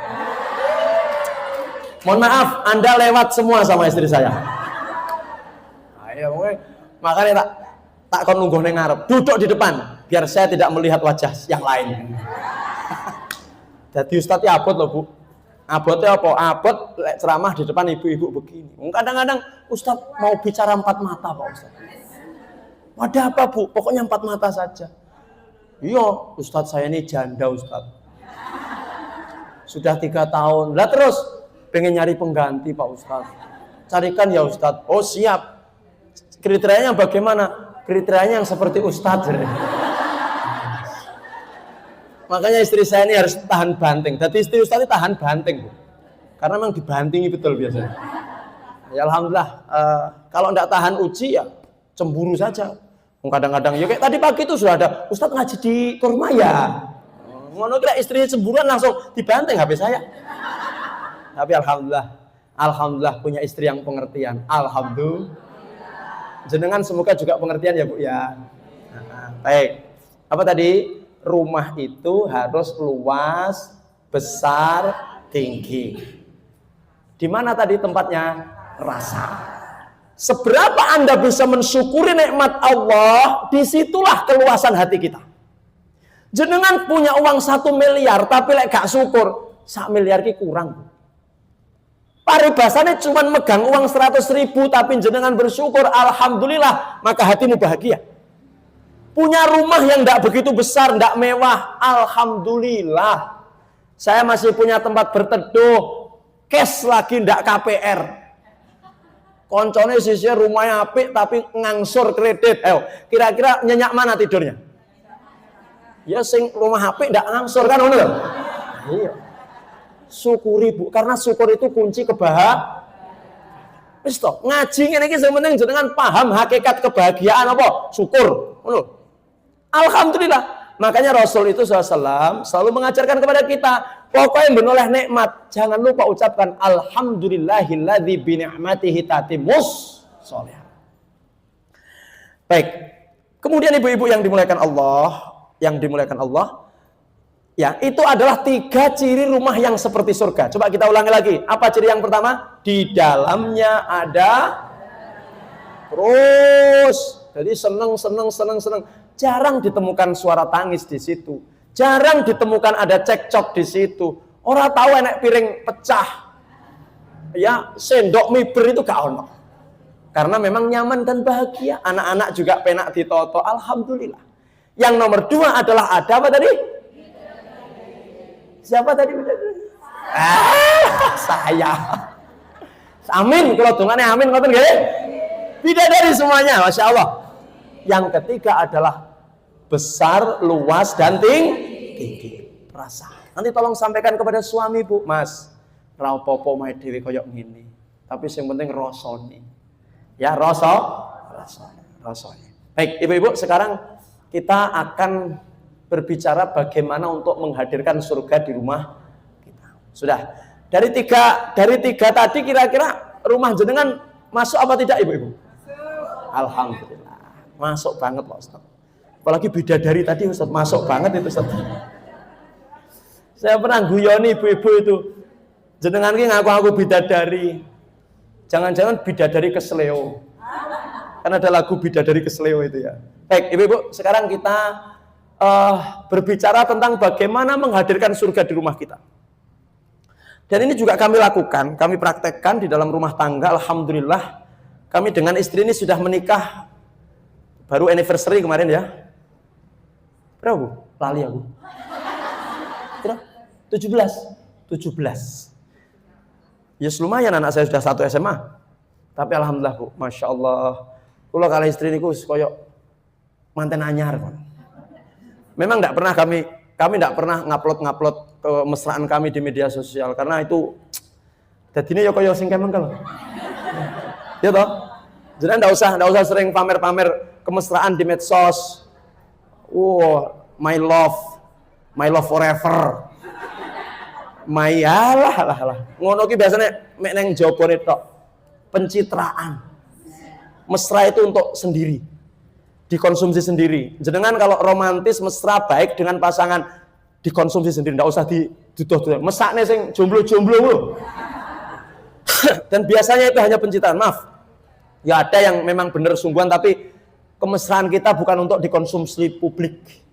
Mohon maaf, Anda lewat semua sama istri saya. Ayo, makanya tak kon nunggu neng ngarep, duduk di depan biar saya tidak melihat wajah yang lain. Jadi Ustadz abot loh Bu, abotnya apa? Abot ceramah di depan ibu-ibu begini. Kadang-kadang Ustadz mau bicara 4 mata Pak Ustadz. Ada apa Bu? Pokoknya 4 mata saja. Iya Ustadz, saya ini janda Ustadz, sudah 3 tahun. Lah terus pengen nyari pengganti Pak Ustadz, carikan ya Ustadz. Oh siap. Kriterianya bagaimana? Kriterianya yang seperti Ustadz. Makanya istri saya ini harus tahan banting. Jadi istri Ustadz ini tahan banting, Bu. Karena memang dibantingi betul biasanya. Ya Alhamdulillah, kalau tidak tahan uji ya cemburu saja. Kadang-kadang ya kayak tadi pagi itu sudah ada Ustadz ngaji di kurma ya. Ngono kira istrinya cemburuan langsung dibanting HP saya. Tapi alhamdulillah punya istri yang pengertian. Alhamdulillah. Jenengan semoga juga pengertian ya Bu ya. Baik. Apa tadi? Rumah itu harus luas, besar, tinggi. Di mana tadi tempatnya? Rasa. Seberapa Anda bisa mensyukuri nikmat Allah, disitulah keluasan hati kita. Jenengan punya uang 1 miliar, tapi lek gak syukur, 1 miliar ki kurang. Paribasannya cuma megang uang 100.000, tapi jenengan bersyukur, alhamdulillah, maka hatimu bahagia. Punya rumah yang tidak begitu besar, tidak mewah, alhamdulillah. Saya masih punya tempat berteduh, cash lagi, tidak KPR. Koncone sisnya rumahnya apik tapi ngangsur kredit. Kira-kira nyenyak mana tidurnya? Ya sing rumah apik tidak ngangsur kan, bener? Iya. Syukuri Bu, karena syukur itu kunci kebahagiaan. Wis to, ngaji ngene iki sing penting jenengan paham hakikat kebahagiaan apa? Syukur. Ngono. Alhamdulillah. Makanya Rasul itu SAW selalu mengajarkan kepada kita, pokoknya menoleh nikmat, jangan lupa ucapkan alhamdulillahilladzi bi ni'matihi tatimmus sholihat. Baik. Kemudian ibu-ibu yang dimuliakan Allah, ya, itu adalah 3 ciri rumah yang seperti surga. Coba kita ulangi lagi. Apa ciri yang pertama? Di dalamnya ada terus. Jadi seneng. Jarang ditemukan suara tangis di situ. Jarang ditemukan ada cekcok di situ. Orang tahu enek piring pecah. Ya, sendok miber itu gak ono. Karena memang nyaman dan bahagia. Anak-anak juga penak ditoto. Alhamdulillah. Yang nomor 2 adalah ada apa tadi? Siapa tadi? Saya. Amin. Kalau dongannya amin, ngoten nggih? Bidadari semuanya, masya Allah. Yang ketiga adalah besar, luas, dan tinggi. Rasa. Nanti tolong sampaikan kepada suami, Bu, Mas, ra apa-apa mae dhewe koyo ngene. Tapi yang penting rasane. Ya, rasanya. Baik, Ibu-ibu, sekarang kita akan berbicara bagaimana untuk menghadirkan surga di rumah kita. Sudah. Dari tiga tadi kira-kira rumah jenengan masuk apa tidak, Ibu-ibu? Alhamdulillah. Masuk banget, Pak Ustaz. Apalagi bidadari tadi, Ustaz, masuk banget itu, Ustaz. Saya pernah guyoni ibu-ibu itu. Jenengan ki ngaku-ngaku bidadari. Jangan-jangan bidadari kesleo. Kan ada lagu bidadari kesleo itu ya. Baik, Ibu-ibu, sekarang kita berbicara tentang bagaimana menghadirkan surga di rumah kita. Dan ini juga kami lakukan, kami praktekkan di dalam rumah tangga. Alhamdulillah, kami dengan istri ini sudah menikah baru anniversary kemarin ya. Berapa, Bu? Lali aku. Berapa? 17. Yes, lumayan anak saya sudah 1 SMA. Tapi alhamdulillah, Bu, Masya Allah. Kalau kalau istri ini koyok manten anyar, kon. Memang tidak pernah kami tidak pernah ngupload kemesraan kami di media sosial karena itu jadi ini ya koyo sing kemengkel. Ya toh? Jadi enggak usah sering pamer-pamer kemesraan di medsos. My love forever. Alah. Ngono ki biasanya mek neng jabone tok. Pencitraan. Mesra itu untuk sendiri. Dikonsumsi sendiri. Jenengan kalau romantis mesra baik dengan pasangan dikonsumsi sendiri, ndak usah diduduh-duduh. Mesakne sing jomblo-jomblo lho. Dan biasanya itu hanya pencitraan. Maaf. Ya ada yang memang benar sungguhan tapi kemesraan kita bukan untuk dikonsumsi publik.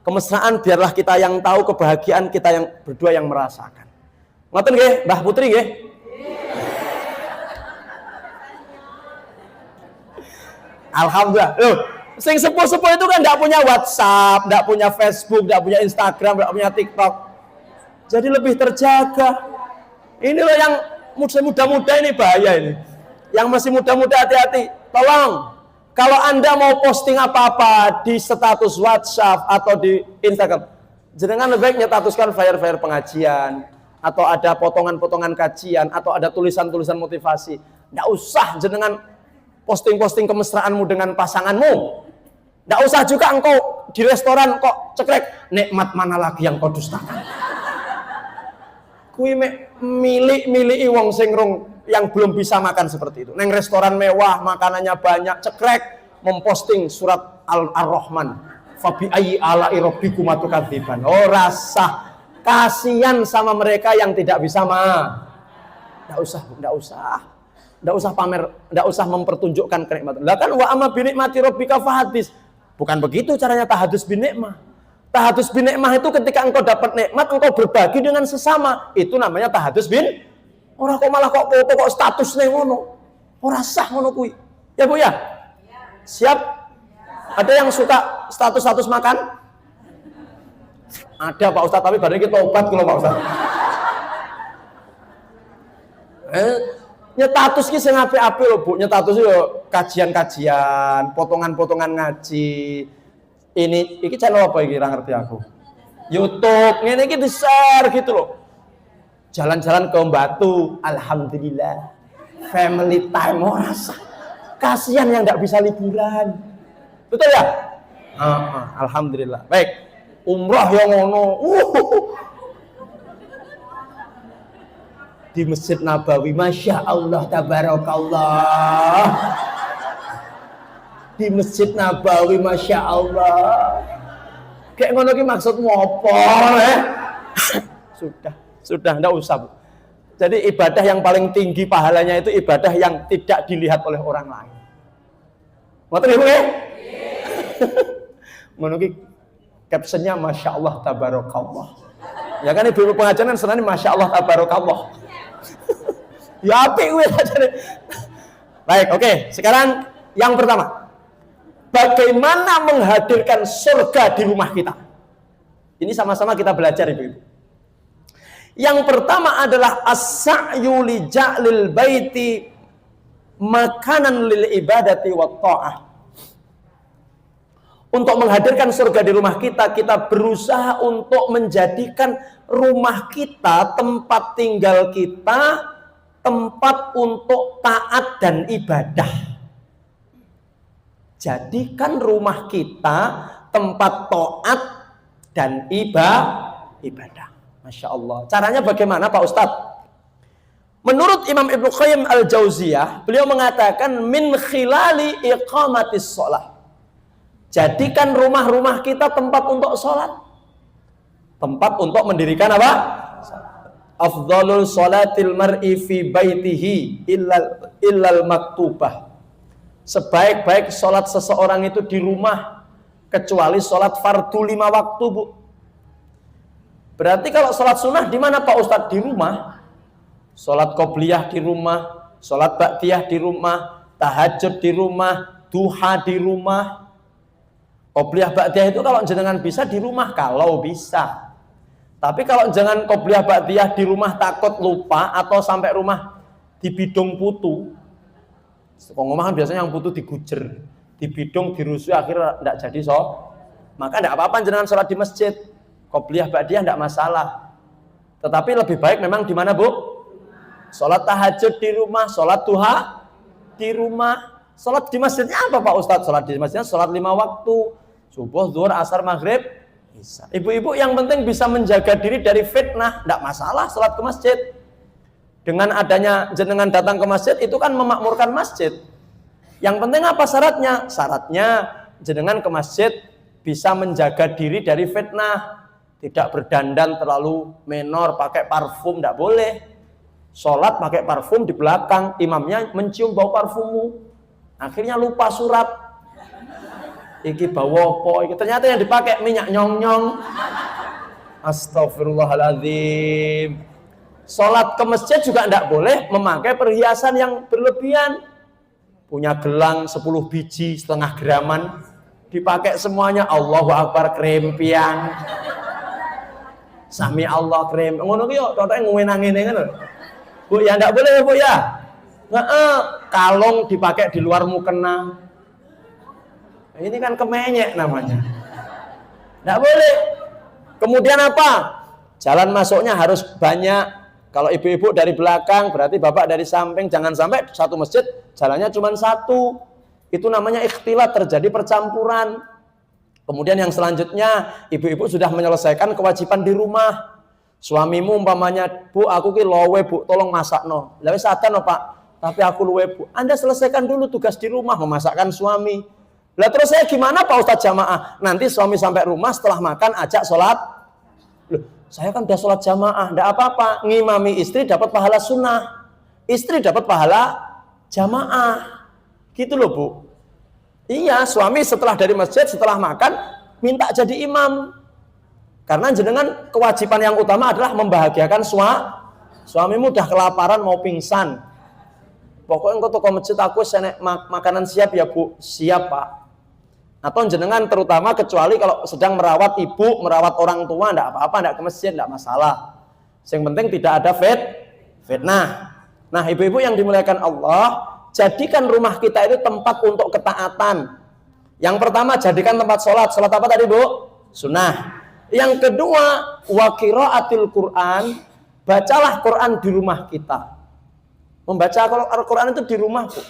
Kemesraan biarlah kita yang tahu, kebahagiaan kita yang berdua yang merasakan. Ngoten nggih, Mbah Putri nggih? Alhamdulillah. Loh, sing sepuh-sepuh itu kan enggak punya WhatsApp, enggak punya Facebook, enggak punya Instagram, enggak punya TikTok. Jadi lebih terjaga. Ini loh yang muda-muda ini bahaya ini. Yang masih muda-muda hati-hati. Tolong, kalau Anda mau posting apa-apa di status WhatsApp atau di Instagram, jenengan lebih baik nyetatuskan flyer-flyer pengajian atau ada potongan-potongan kajian atau ada tulisan-tulisan motivasi. Enggak usah jenengan posting-posting kemesraanmu dengan pasanganmu. Enggak usah juga engkau di restoran kok cekrek, nikmat mana lagi yang kau dustakan. Kui milik wong sing rong yang belum bisa makan seperti itu. Neng restoran mewah, makanannya banyak, cekrek memposting surat Ar-Rahman. Fabi ayyi ala'i rabbikum tukadziban. Oh, rasa kasihan sama mereka yang tidak bisa Enggak usah pamer, enggak usah mempertunjukkan kenikmatan. Lah kan wa amma bi nikmati rabbika fahadis. Bukan begitu caranya tahadus bin nikmah. Tahadus bin nikmah itu ketika engkau dapat nikmat, engkau berbagi dengan sesama. Itu namanya tahadus bin. Ora kok malah kok foto kok statusnya ngono. Ora sah ngono kuwi. Ya Bu ya? Siap? Ada yang suka status-status makan? Ada Pak Ustadz, tapi badan kita obat kalau Pak Ustadz. Nyetatus ki sing apik-apik lho Bu. Nyetatus yo kajian-kajian, potongan-potongan ngaji. Iki channel apa iki ora ngerti aku. YouTube, ngene iki di-share gitu loh. Jalan-jalan ke Batu, alhamdulillah. Family time rasa. Kasihan yang enggak bisa liburan. Betul ya? Alhamdulillah. Baik. Umrah yang ngono. Di Masjid Nabawi, Masya Allah, tabarakallah. Di Masjid Nabawi, Masya Allah. Kayak ngono ki maksudmu apa? Sudah, enggak usah Bu. Jadi ibadah yang paling tinggi pahalanya itu ibadah yang tidak dilihat oleh orang lain. Ngoten Ibu nggih? Ngono ki captionnya Masya Allah tabarakallah. Ya kan ibu pengajian kan senane Masya Allah tabarakallah. Ya apik kuwi ajane. Baik, oke. Sekarang yang pertama. Bagaimana menghadirkan surga di rumah kita? Ini sama-sama kita belajar Ibu-ibu. Yang pertama adalah as-sa'yu li ja'lil baiti makanan lil ibadati wat ta'ah. Untuk menghadirkan surga di rumah kita, kita berusaha untuk menjadikan rumah kita, tempat tinggal kita, tempat untuk taat dan ibadah. Jadikan rumah kita tempat taat dan ibadah. Masya Allah. Caranya bagaimana Pak Ustadz? Menurut Imam Ibnu Qayyim Al-Jauziyah, beliau mengatakan min khilali iqamatis sholat. Jadikan rumah-rumah kita tempat untuk sholat, tempat untuk mendirikan apa? Afdhalul sholatil mar'i fi baitihi illal maktubah. Sebaik-baik sholat seseorang itu di rumah, kecuali sholat fardu 5 waktu, Bu. Berarti kalau sholat sunnah di mana Pak Ustadz? Di rumah. Sholat qobliyah di rumah, sholat ba'diyah di rumah, tahajud di rumah, duha di rumah. Qobliyah ba'diyah itu kalau jenengan bisa di rumah, kalau bisa. Tapi kalau jangan qobliyah ba'diyah di rumah takut lupa atau sampai rumah di bidung putu. Ngomong biasanya yang putu digujer, di bidung dirusui akhirnya tidak jadi maka tidak apa-apa jenengan sholat di masjid. Qobliyah ba'diyah tidak masalah. Tetapi lebih baik memang di mana, Bu? Sholat tahajud di rumah, sholat duha di rumah. Sholat di masjidnya apa Pak Ustadz? Sholat di masjidnya sholat 5 waktu. Subuh, zuhur, asar, maghrib, isya. Ibu-ibu yang penting bisa menjaga diri dari fitnah, tidak masalah sholat ke masjid. Dengan adanya jenengan datang ke masjid itu kan memakmurkan masjid. Yang penting apa syaratnya? Syaratnya jenengan ke masjid bisa menjaga diri dari fitnah, tidak berdandan terlalu menor, pakai parfum, tidak boleh. Sholat pakai parfum di belakang, imamnya mencium bau parfummu, akhirnya lupa surat. Iki bawa apa? Iki ternyata yang dipakai minyak nyong-nyong. Astagfirullahaladzim. Sholat ke masjid juga tidak boleh memakai perhiasan yang berlebihan. Punya gelang 10 biji setengah graman, dipakai semuanya. Allahu Akbar krempian. Sami Allah krem. Ngono ki yo totoke nguwenang-ngene ngono. Bu ya tidak boleh Bu ya. Kalung dipakai di luar mukena. Ini kan kemenyek namanya. Tidak boleh. Kemudian apa? Jalan masuknya harus banyak. Kalau ibu-ibu dari belakang, berarti bapak dari samping. Jangan sampai satu masjid jalannya cuma satu. Itu namanya ikhtilat, terjadi percampuran. Kemudian yang selanjutnya, ibu-ibu sudah menyelesaikan kewajiban di rumah. Suamimu umpamanya, Bu, aku ki lowe Bu, tolong masak no. Lalu sadar no Pak, tapi aku lowe Bu. Anda selesaikan dulu tugas di rumah, memasakkan suami. Lah terus saya gimana Pak Ustadz jamaah? Nanti suami sampai rumah setelah makan ajak sholat. Loh, saya kan udah sholat jamaah, enggak apa-apa. Ngimami istri dapat pahala sunnah, istri dapat pahala jamaah. Gitu loh Bu. Iya, suami setelah dari masjid, setelah makan, minta jadi imam. Karena jenengan kewajiban yang utama adalah membahagiakan suamimu udah kelaparan mau pingsan. Pokoknya engkau toko masjid aku senek makanan siap ya Bu. Siap Pak. Atau jenengan terutama kecuali kalau sedang merawat ibu, merawat orang tua, enggak apa-apa, enggak ke masjid, enggak masalah. Yang penting tidak ada fitnah. Nah, ibu-ibu yang dimuliakan Allah, jadikan rumah kita itu tempat untuk ketaatan. Yang pertama, jadikan tempat sholat. Sholat apa tadi Bu? Sunnah. Yang kedua, wa qiraatil Quran, bacalah Quran di rumah kita. Membaca Al-Quran itu di rumah Bu.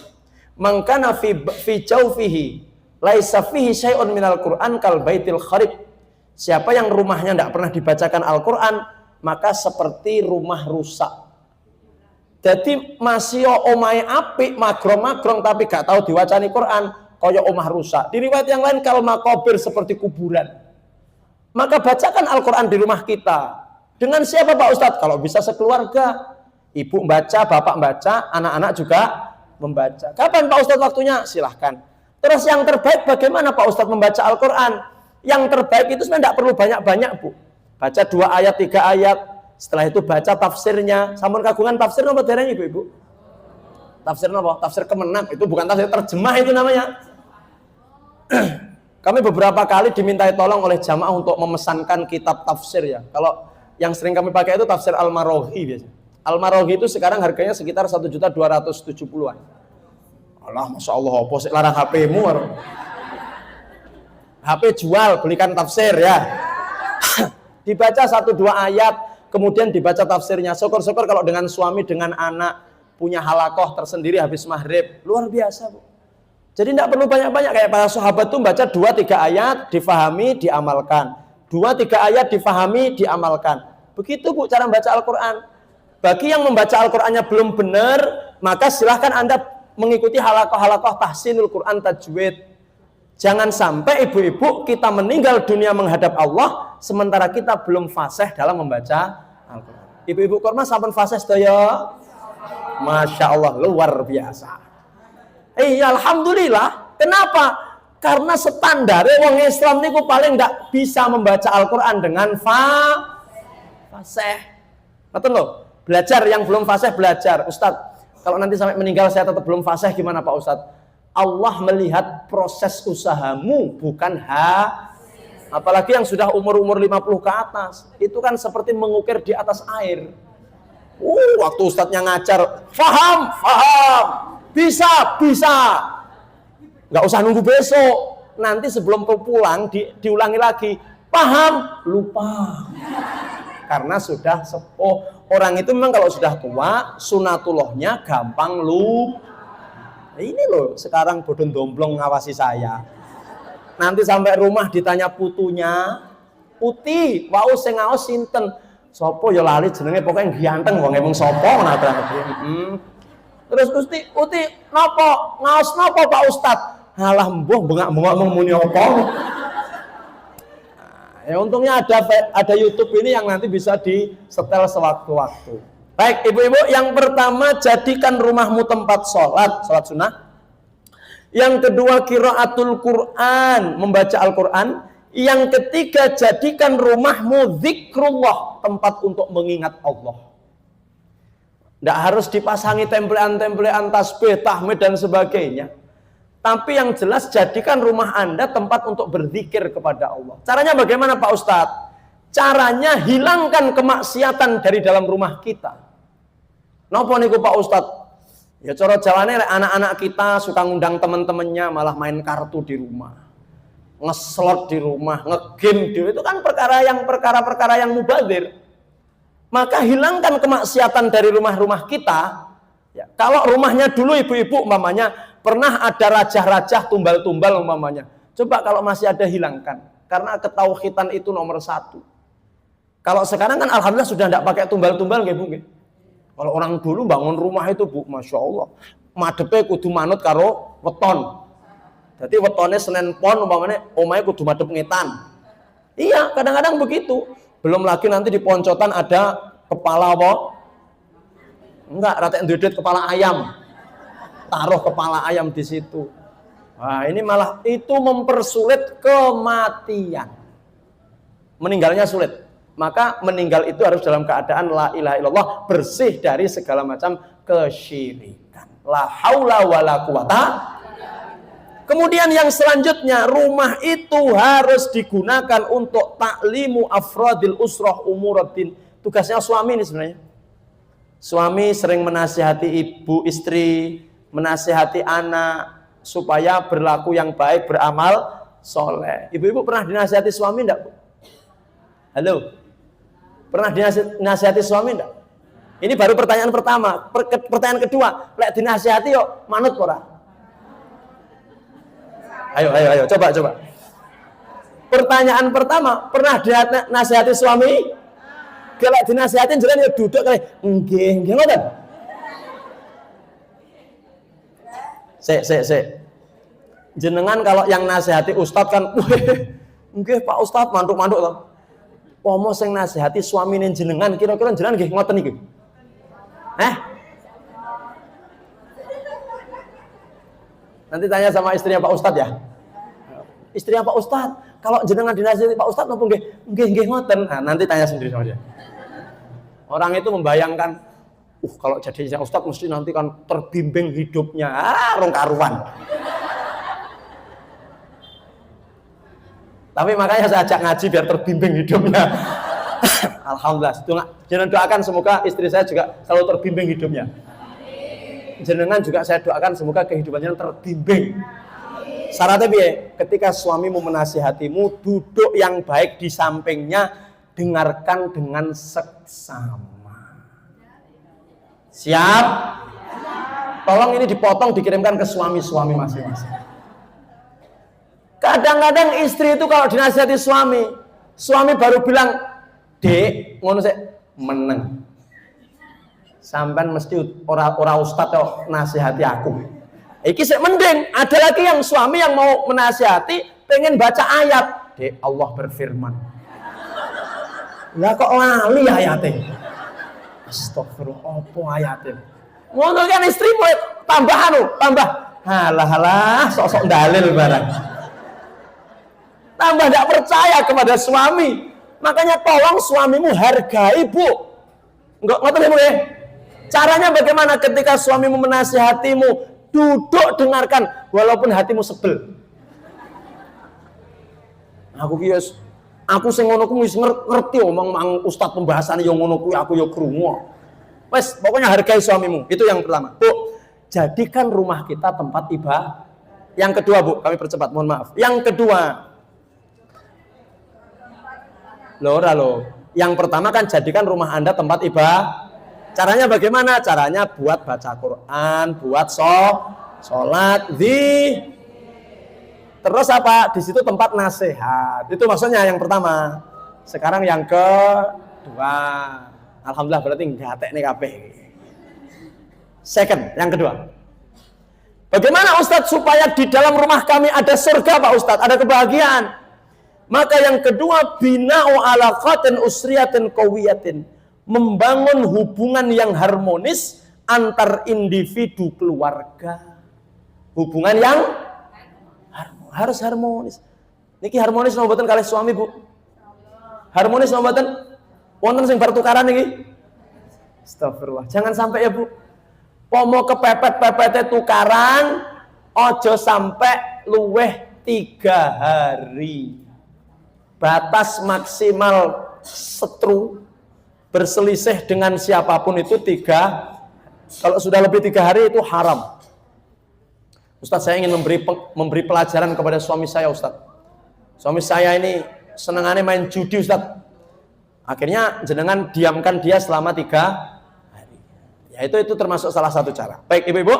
Man kana fi jawfihi laisa fihi syai'un minal Quran kal baitil kharib. Siapa yang rumahnya tidak pernah dibacakan Al-Quran, maka seperti rumah rusak. Jadi masih omai apik, magrong-magrong tapi gak tahu diwacani Quran, kaya omah rusak. Di riwayat yang lain kal maqabir, seperti kuburan. Maka bacakan Al-Quran di rumah kita. Dengan siapa Pak Ustadz? Kalau bisa sekeluarga. Ibu membaca, bapak membaca, anak-anak juga membaca. Kapan Pak Ustadz waktunya? Silahkan. Terus yang terbaik bagaimana Pak Ustadz membaca Al-Quran? Yang terbaik itu sebenarnya tidak perlu banyak-banyak Bu. Baca 2 ayat, 3 ayat. Setelah itu baca tafsirnya. Sampun kagungan tafsir apa dereng ibu-ibu? Tafsir apa? Tafsir Kemenak. Itu bukan tafsir terjemah itu namanya. Kami beberapa kali dimintai tolong oleh jamaah untuk memesankan kitab tafsir ya. Kalau yang sering kami pakai itu tafsir Al-Maraghi biasanya. Al-Maraghi itu sekarang harganya sekitar 1.270.000-an. Allah, Masya Allah, apa sih larang HP-mu? HP jual, belikan tafsir ya. Dibaca 1-2 ayat, kemudian dibaca tafsirnya. Syukur-syukur kalau dengan suami, dengan anak, punya halakoh tersendiri habis maghrib. Luar biasa, Bu. Jadi tidak perlu banyak-banyak. Kayak para sahabat tuh baca 2-3 ayat, difahami, diamalkan. 2-3 ayat, difahami, diamalkan. Begitu, Bu, cara membaca Al-Quran. Bagi yang membaca Al-Qurannya belum benar, maka silahkan Anda mengikuti halakoh-halakoh tahsinul Quran tajwid. Jangan sampai ibu-ibu kita meninggal dunia menghadap Allah sementara kita belum fasih dalam membaca Al-Quran. Ibu-ibu korma sampun fasih sedaya? Masya Allah, luar biasa. Iya, alhamdulillah. Kenapa? Karena standar wong Islam niku paling tidak bisa membaca Al-Quran dengan fasih. Betul loh? Belajar yang belum fasih belajar. Ustadz, kalau nanti sampai meninggal saya tetap belum fasih gimana Pak Ustadz? Allah melihat proses usahamu, bukan apalagi yang sudah umur-umur 50 ke atas. Itu kan seperti mengukir di atas air. Waktu ustadznya ngajar, faham, bisa. Nggak usah nunggu besok. Nanti sebelum pulang diulangi lagi. Paham, lupa. Karena sudah sepuh. Orang itu memang kalau sudah tua, sunatullahnya gampang lupa. Ini loh, sekarang bodon domblong ngawasi saya. Nanti sampai rumah ditanya putunya, Uti, wau sing ngaos sinten? Sopo ya lali jenenge pokoknya ganteng wong emang sopo nabrak. Terus Uti napa? Ngaos napa Pak Ustad? Halah mbuh bengak-bengok muni apa? Ya untungnya ada YouTube ini yang nanti bisa di-setel sewaktu-waktu. Baik, ibu-ibu, yang pertama jadikan rumahmu tempat sholat sunnah. Yang kedua qiraatul Quran, membaca Al-Quran. Yang ketiga jadikan rumahmu zikrullah, tempat untuk mengingat Allah. Tidak harus dipasangi templean-templean tasbih, tahmid dan sebagainya. Tapi yang jelas jadikan rumah Anda tempat untuk berzikir kepada Allah. Caranya bagaimana Pak Ustadz? Caranya hilangkan kemaksiatan dari dalam rumah kita. Napa niku Pak Ustadz? Ya cara jawane anak-anak kita suka ngundang teman-temannya malah main kartu di rumah. Ngeslot di rumah, ngegame di itu kan perkara yang mubazir. Maka hilangkan kemaksiatan dari rumah-rumah kita. Ya, kalau rumahnya dulu ibu-ibu umpamanya pernah ada rajah-rajah tumbal-tumbal umpamanya. Coba kalau masih ada hilangkan. Karena ketauhidan itu nomor 1. Kalau sekarang kan alhamdulillah sudah tidak pakai tumbal-tumbal nggih Bu nggih. Kalau orang dulu bangun rumah itu Bu, Masya Allah, madepe kudu manut karo weton. Jadi wetonnya Senin Pon, umpamanya omahe kudu madep ngetan. Iya, kadang-kadang begitu. Belum lagi nanti di poncotan ada kepala apa? Enggak, rata ndedet kepala ayam. Taruh kepala ayam di situ. Wah, ini malah itu mempersulit kematian. Meninggalnya sulit. Maka meninggal itu harus dalam keadaan la ilaha illallah, bersih dari segala macam kesyirikan. La haula wala quwata. Kemudian yang selanjutnya, rumah itu harus digunakan untuk taklimu afradil usrah umuruddin. Tugasnya suami ini sebenarnya. Suami sering menasihati ibu, istri, menasihati anak supaya berlaku yang baik, beramal soleh. Ibu-ibu pernah dinasihati suami enggak, Bu? Halo? Pernah dinasihati suami enggak? Ini baru pertanyaan pertama. Pertanyaan kedua, lek dinasihati yuk manut ora? Ayo, coba. Pertanyaan pertama, pernah dinasihati suami? Kalau dinasihatin jalan ya duduk kali. Nggih ngoten. Sik. Jenengan kalau yang nasihati ustadz kan, nggih Pak Ustadz mantuk-mantuk to. Pomo sing nasihati suamine jenengan, kira-kira jenengan nggih ngoten iki. Nanti tanya sama istrinya Pak Ustadz ya. Istrinya Pak Ustadz, kalau jenengan dinasihati Pak Ustadz napa nggih ngoten. Nah, nanti tanya sendiri sama dia. Orang itu membayangkan, kalau jadi Ustadz mesti nanti kan terbimbing hidupnya, rong karuan. Tapi makanya saya ajak ngaji biar terbimbing hidupnya. Alhamdulillah. Jangan doakan semoga istri saya juga selalu terbimbing hidupnya. Jenengan juga saya doakan semoga kehidupannya terbimbing. Syaratnya piye? Ketika suamimu menasihatimu, duduk yang baik di sampingnya, dengarkan dengan seksama. Siap? Tolong ini dipotong, dikirimkan ke suami-suami masing-masing. Kadang-kadang istri itu kalau dinasihati suami baru bilang, "Dek, ngono sik meneng." Sampean mesti ora ustaz kok nasihati aku. Iki sik mending, ada lagi yang suami yang mau menasihati pengen baca ayat. "Dek, Allah berfirman." Lah kok lali ayate? Astagfirullah, apa ayate? Ngono kan istri mulai tambah. Halah, sok-sok dalil barang. Tambah tidak percaya kepada suami. Makanya tolong suamimu hargai, Bu. Enggak ngoten ya? Caranya bagaimana ketika suamimu menasihatimu, duduk dengarkan walaupun hatimu sebel. Aku sing ngono kuwi wis ngerti omong mang ustaz pembahasan yo ngono kuwi aku yo krungu. Wes, pokoknya hargai suamimu. Itu yang pertama. Bu, jadikan rumah kita tempat ibadah. Yang kedua, Bu, kami percepat, mohon maaf. Yang kedua. Yang pertama kan jadikan rumah Anda tempat ibadah. Caranya bagaimana? Caranya buat baca Quran, buat sholat, terus apa? Di situ tempat nasihat. Itu maksudnya yang pertama. Sekarang yang kedua. Alhamdulillah berarti enggak tek nih kabeh. Second, yang kedua. Bagaimana Ustadz supaya di dalam rumah kami ada surga, Pak Ustadz, ada kebahagiaan? Maka yang kedua, bina'u alaqatin usriyatin qawiyatin. Membangun hubungan yang harmonis antar individu keluarga. Hubungan yang harus harmonis. Niki harmonis napa mboten kalih suami, Bu? Harmonis napa mboten? Wonten sing bar tukaran niki? Astagfirullah. Jangan sampai ya, Bu. Pomo kepepet-pepete tukaran, ojo sampai luweh 3 hari. Batas maksimal setru berselisih dengan siapapun itu 3. Kalau sudah lebih 3 hari itu haram. Ustaz, saya ingin memberi pelajaran kepada suami saya, Ustaz. Suami saya ini senengannya main judi, Ustaz. Akhirnya jenengan diamkan dia selama 3 hari. Ya itu termasuk salah satu cara. Baik ibu-ibu,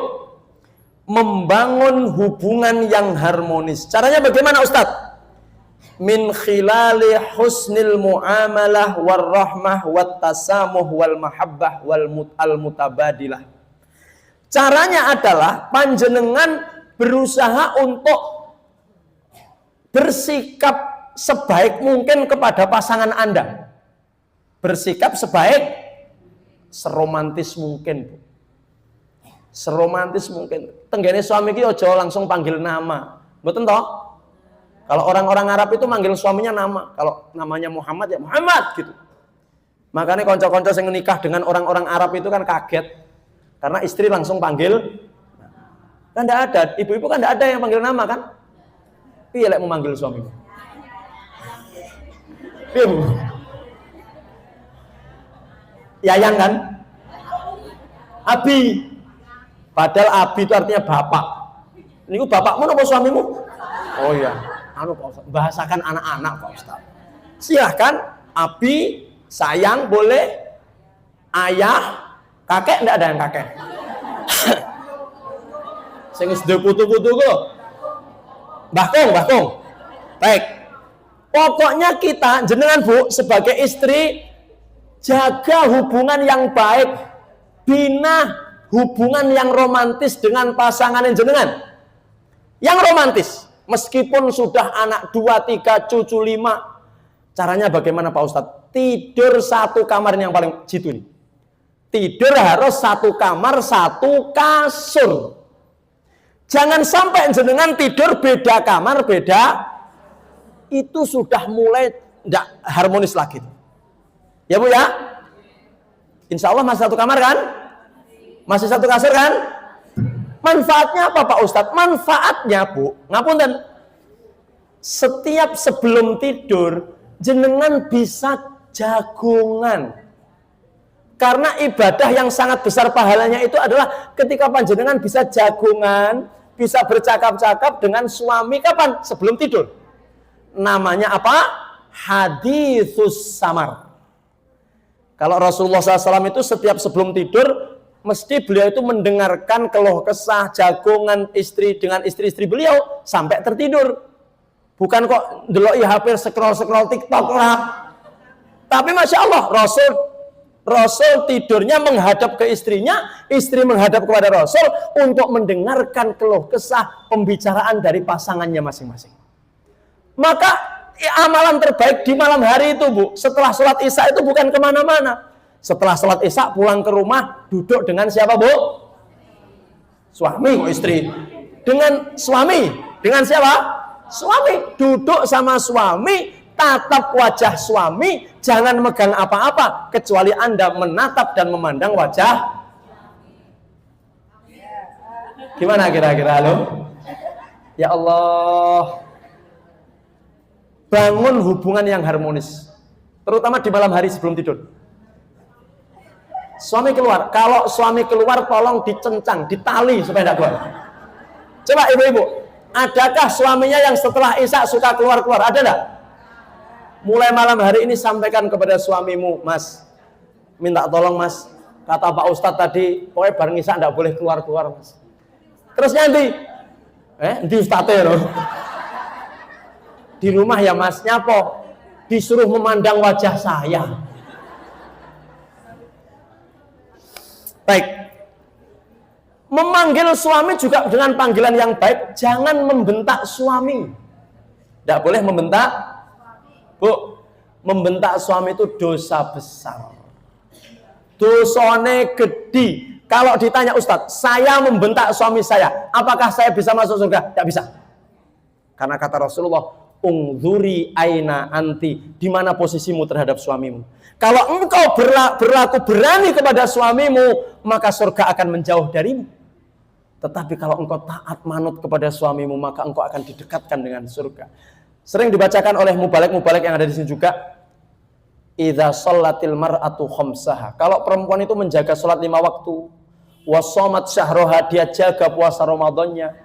membangun hubungan yang harmonis. Caranya bagaimana, Ustaz? Min khilali husnil muamalah warrahmah wattasamuh wal mahabbah wal mutabadilah. Caranya adalah panjenengan berusaha untuk bersikap sebaik mungkin kepada pasangan Anda. Bersikap seromantis mungkin. Seromantis mungkin. Tenggene suami ki ojo langsung panggil nama. Mboten toh? Kalau orang-orang Arab itu manggil suaminya nama. Kalau namanya Muhammad ya Muhammad gitu. Makanya konco-konco yang menikah dengan orang-orang Arab itu kan kaget. Karena istri langsung panggil. Kan enggak ada, ibu-ibu kan enggak ada yang panggil nama kan? Piye lek memanggil suami? Piye, Bu? Yayang kan? Abi. Padahal Abi itu artinya bapak. Niku bapakmu napa suamimu? Oh iya. Bahasakan anak-anak, Pak Ustaz. Silahkan, Abi, sayang boleh, ayah, kakek enggak ada yang kakek. Sing wis putu-putu kok. Mbah Kong. Baik. Pokoknya kita jenengan, Bu, sebagai istri jaga hubungan yang baik, bina hubungan yang romantis dengan pasangan jenengan. Yang romantis. Meskipun sudah anak 2, 3, cucu 5. Caranya bagaimana, Pak Ustadz? Tidur satu kamar yang paling jitu nih. Tidur harus satu kamar, satu kasur. Jangan sampai jenengan tidur beda kamar, beda. Itu sudah mulai tidak harmonis lagi. Ya Bu ya? Insya Allah masih satu kamar kan? Masih satu kasur kan? Manfaatnya apa, Pak Ustadz? Manfaatnya, Bu, ngapunten, setiap sebelum tidur jenengan bisa jagungan. Karena ibadah yang sangat besar pahalanya itu adalah ketika panjenengan bisa jagungan, bisa bercakap-cakap dengan suami kapan? Sebelum tidur. Namanya apa? Haditsus samar. Kalau Rasulullah SAW itu setiap sebelum tidur, mesti beliau itu mendengarkan keluh kesah, jagongan istri dengan istri-istri beliau sampai tertidur. Bukan kok ndelok HP scroll TikTok lah. Tapi Masya Allah, Rasul tidurnya menghadap ke istrinya, istri menghadap kepada Rasul untuk mendengarkan keluh kesah, pembicaraan dari pasangannya masing-masing. Maka amalan terbaik di malam hari itu, Bu, setelah sholat isya itu bukan kemana-mana. Setelah sholat isya pulang ke rumah, duduk dengan siapa, Bu? Suami kok istri. Dengan suami. Dengan siapa? Suami. Duduk sama suami, tatap wajah suami, jangan megang apa-apa kecuali Anda menatap dan memandang wajah. Gimana kira-kira, halo? Ya Allah, bangun hubungan yang harmonis, terutama di malam hari sebelum tidur. Suami keluar, kalau suami keluar tolong dicencang, ditali supaya tidak keluar. Coba ibu-ibu, adakah suaminya yang setelah isya suka keluar-keluar? Ada enggak? Mulai malam hari ini sampaikan kepada suamimu, Mas, minta tolong Mas, kata Pak Ustadz tadi, pokoknya bareng isya enggak boleh keluar-keluar Mas. Terus nanti, di Ustadznya loh. Di rumah ya Mas, nyapo, disuruh memandang wajah saya. Baik. Memanggil suami juga dengan panggilan yang baik, jangan membentak suami. Tidak boleh membentak. Bu, membentak suami itu dosa besar. Dosane gede. Kalau ditanya Ustadz, saya membentak suami saya, apakah saya bisa masuk surga? Tidak bisa. Karena kata Rasulullah, ungzuri aina anti, di mana posisimu terhadap suamimu. Kalau engkau berlaku berani kepada suamimu, maka surga akan menjauh darimu. Tetapi kalau engkau taat manut kepada suamimu, maka engkau akan didekatkan dengan surga. Sering dibacakan oleh mubalek-mubalek yang ada di sini juga. Idza shallatil mar'atu khamsaha. Kalau perempuan itu menjaga salat 5 waktu, wa shamat syahraha, dia jaga puasa Ramadannya,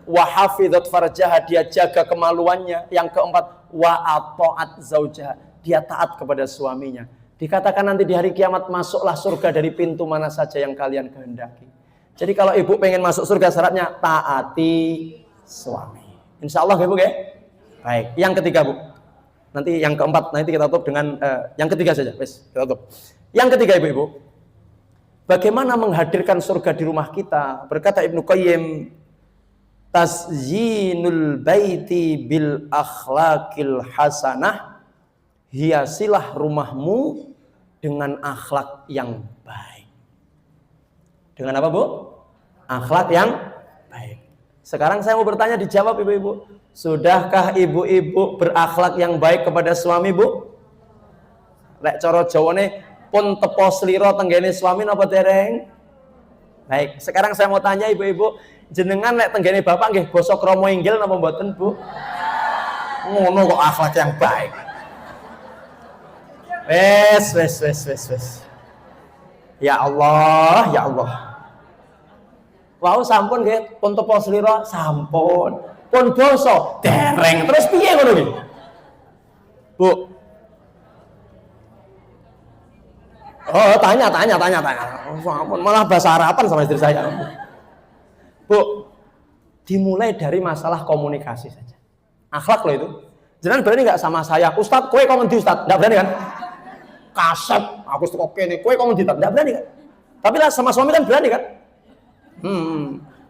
wa hafizat farjaha, dia jaga kemaluannya. Yang keempat, wa ata'at zaujaha, dia taat kepada suaminya. Dikatakan nanti di hari kiamat, masuklah surga dari pintu mana saja yang kalian kehendaki. Jadi kalau ibu pengen masuk surga, syaratnya taati suami. Insya Allah ibu ya. Baik, yang ketiga Bu. Nanti yang keempat, nanti kita tutup dengan yang ketiga saja. Wes, kita tutup. Yang ketiga ibu-ibu, bagaimana menghadirkan surga di rumah kita? Berkata Ibnu Qayyim, tazyinul baiti bil akhlaqil hasanah, hiasilah rumahmu dengan akhlak yang baik. Dengan apa Bu? Akhlak yang baik. Sekarang saya mau bertanya, dijawab ibu-ibu. Sudahkah ibu-ibu berakhlak yang baik kepada suami Bu? Lek coro jawane pun tepo sliro tenggene suami napa dereng? Baik, sekarang saya mau tanya ibu-ibu, jenengan lek tenggene bapak nggih basa krama inggil napa mboten Bu? Ngono kok akhlak yang baik. Wes. Ya Allah, ya Allah. Wau sampun nggih, pun tepo slira sampun. Pun basa dereng. Terus piye ngono iki? Bu. Oh, tanya. Sampun, malah bahasa harapan sama istri saya. Bu, dimulai dari masalah komunikasi saja. Akhlak loh itu. Jangan berani nggak sama saya, Ustadz, kowe kok ngendi Ustadz? Nggak berani kan? Kasep, aku kok kene, kowe kok ngendi Ustadz? Nggak berani kan? Tapi lah sama suami kan berani kan?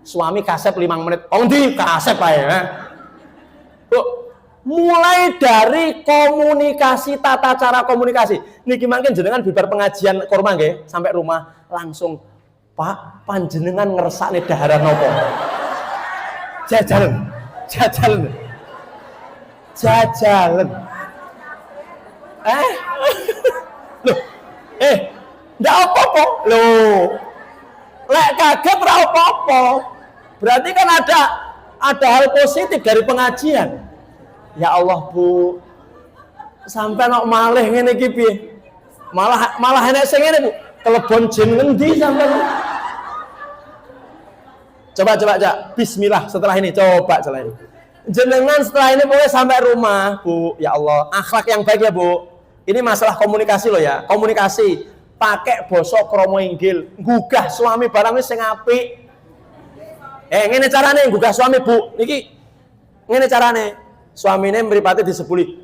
Suami kasep 5 menit, oh ngendi kasep ae. Bu, mulai dari komunikasi, tata cara komunikasi. Niki mangken jenengan bibar pengajian kurma nggih, sampai rumah langsung, Pak, panjenengan ngersakne daharan nopo? Jajalan. Ndak apa-apa. Loh. Lek kaget ora apa-apa. Berarti kan ada hal positif dari pengajian. Ya Allah, Bu. Sampai nok malih ngene iki piye? Malah enek sing ngene, Bu. Kelebon jin ngendi sampean? Coba bismillah setelah ini, coba setelah ini. Jenengan setelah ini boleh sampai rumah, Bu. Ya Allah, akhlak yang baik ya, Bu. Ini masalah komunikasi loh ya. Komunikasi pakai basa krama inggil, gugah suami barang wis sing apik. Ngene carane gugah suami, Bu. Niki ngene carane. Suamine mripate disebuli.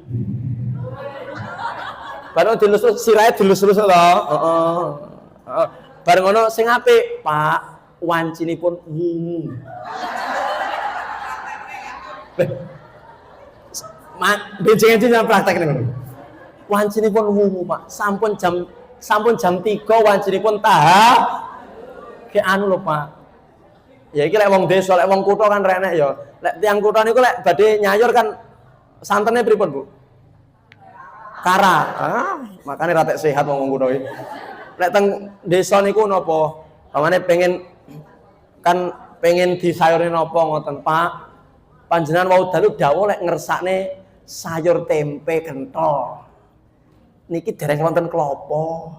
Bareng dilus sirahe dilus-lus to. Heeh. Bareng ngono sing apik, Pak, wancinipun wungu. Benjing-benjing praktek niku. Wancinipun wungu, Pak. Sampun jam 3 wancinipun tahap. Ki anu lho, Pak. Ya iki lek wong desa, lek wong kutha kan renek ya. Lek tiyang kutha niku lek badhe nyayur kan santene pripun, Bu? Kara. Makane ratek sehat wong kutha iki. Lek teng desa niku napa? Pamane pengen disayurne napa ngoten, Pak? Panjenengan wau dalu dawuh lek ngersakne sayur tempe kenthel. Niki dereng wonten klapa.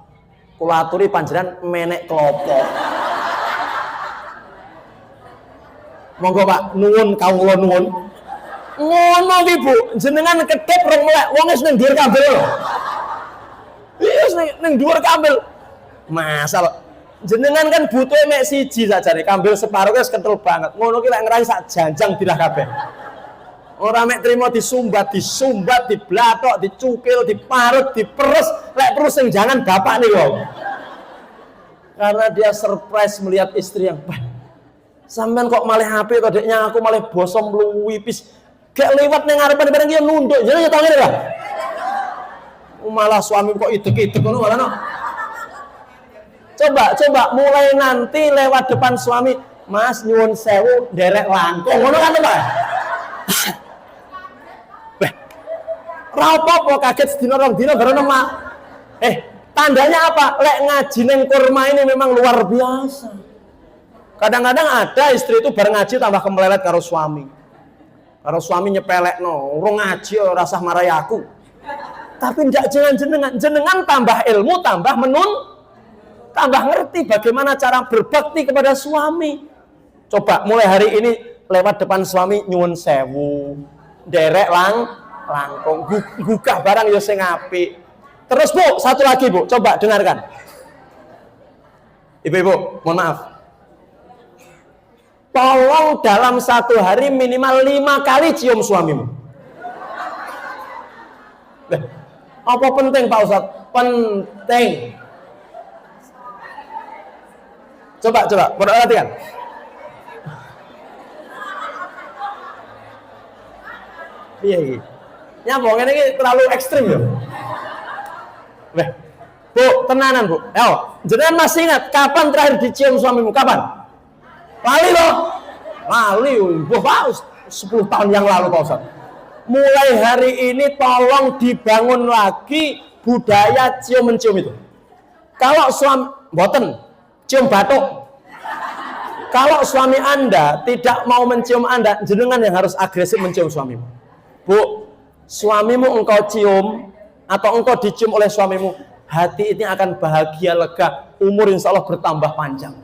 Kula aturi panjenengan menek klapa. Monggo Pak, nuwun kawula nuwun. Ngono ki Bu, jenengan kedhep rong melek, wong wis ning dhuwur kabel lho. Wis ning dhuwur kabel. Masal jenengan kan butuh mek siji sajane, kambil separo wis kenthel banget. Ngono ki lek ngerai sak janjang dirah kabeh. Ora mek trimo disumbat, diblatok, dicukil, diparut, diperes, lek perlu sing jangan bapak nih wong. Karena dia surprise melihat istri yang baik. Sampean kok malah HP kok deknya aku malah bosom mluwipis. Gak lewat ning ngarepan bareng dia nunduk. Jadi ya tau ngene lah. Malah suami kok idek-idek ngono malah no. Coba mulai nanti lewat depan suami, Mas nyuwun sewu derek langkung ngono kan Pak. Ra apa-apa kaget sedina rong dina baru mak. Tandanya apa? Lek ngaji ning kurma ini memang luar biasa. Kadang-kadang ada istri itu bareng ngaji tambah kemelelet karo suami. Karo suami nyepelekno, urung ngaji ora usah marahi aku. Tapi ndak jenengan tambah ilmu, tambah tambah ngerti bagaimana cara berbakti kepada suami. Coba mulai hari ini lewat depan suami nyuwun sewu, derek langkung, gugah barang ya sing apik. Terus Bu, satu lagi Bu, coba dengarkan. Ibu-ibu, mohon maaf. Tolong dalam satu hari minimal 5 kali cium suamimu. Apa penting Pak Ustadz? Penting. Coba, perhatikan. Iya iki. Nyambung ini terlalu ekstrim ya. Bu, tenanan Bu. Jenengan masih ingat kapan terakhir dicium suamimu? Kapan? Lali loh. Lali, Pak, 10 tahun yang lalu Pak Ustadz. Mulai hari ini tolong dibangun lagi budaya cium-mencium itu. Kalau suami boten cium batuk. Kalau suami Anda tidak mau mencium Anda, jenengan yang harus agresif mencium suamimu. Bu, suamimu engkau cium atau engkau dicium oleh suamimu, hati ini akan bahagia, lega, umur insya Allah bertambah panjang.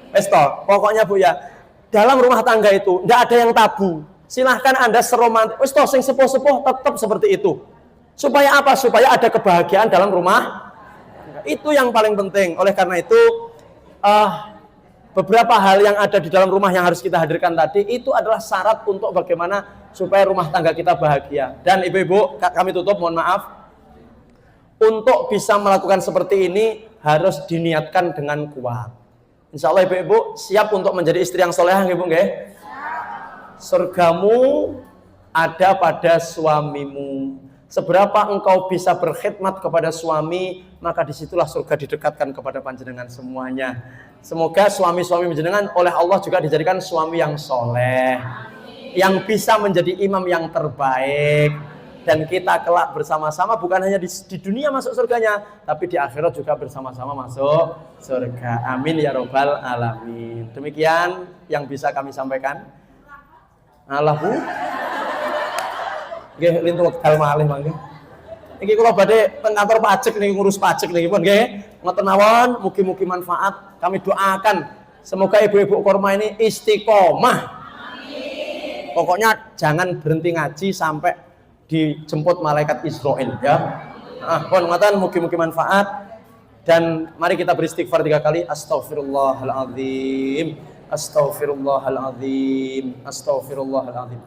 Esto, pokoknya Bu ya, dalam rumah tangga itu tidak ada yang tabu. Silahkan Anda seromantik, esto sing sepuh-sepuh tetap seperti itu. Supaya apa? Supaya ada kebahagiaan dalam rumah. Itu yang paling penting. Oleh karena itu, beberapa hal yang ada di dalam rumah yang harus kita hadirkan tadi itu adalah syarat untuk bagaimana supaya rumah tangga kita bahagia. Dan ibu-ibu, kami tutup, mohon maaf. Untuk bisa melakukan seperti ini harus diniatkan dengan kuat. Insya Allah ibu-ibu siap untuk menjadi istri yang solehah, ibu nggih? Surgamu ada pada suamimu. Seberapa engkau bisa berkhidmat kepada suami, maka disitulah surga didekatkan kepada panjenengan semuanya. Semoga suami-suami panjenengan oleh Allah juga dijadikan suami yang soleh, yang bisa menjadi imam yang terbaik. Dan kita kelak bersama-sama bukan hanya di dunia masuk surganya, tapi di akhirat juga bersama-sama masuk surga. Amin ya robbal alamin. Demikian yang bisa kami sampaikan. Allah Bu. Nggih lintu wekdal malih mangke. Iki kula badhe teng kantor pajak niki ngurus pajak niki pun nggih. Ngoten mawon, mugi-mugi manfaat. Kami doakan Semoga ibu-ibu korma ini istiqomah. Pokoknya jangan berhenti ngaji sampai dijemput malaikat Israel ya. Pun ngoten mugi-mugi manfaat. Dan mari kita beristighfar 3 kali. Astaghfirullahaladzim, astaghfirullahaladzim, astaghfirullahaladzim.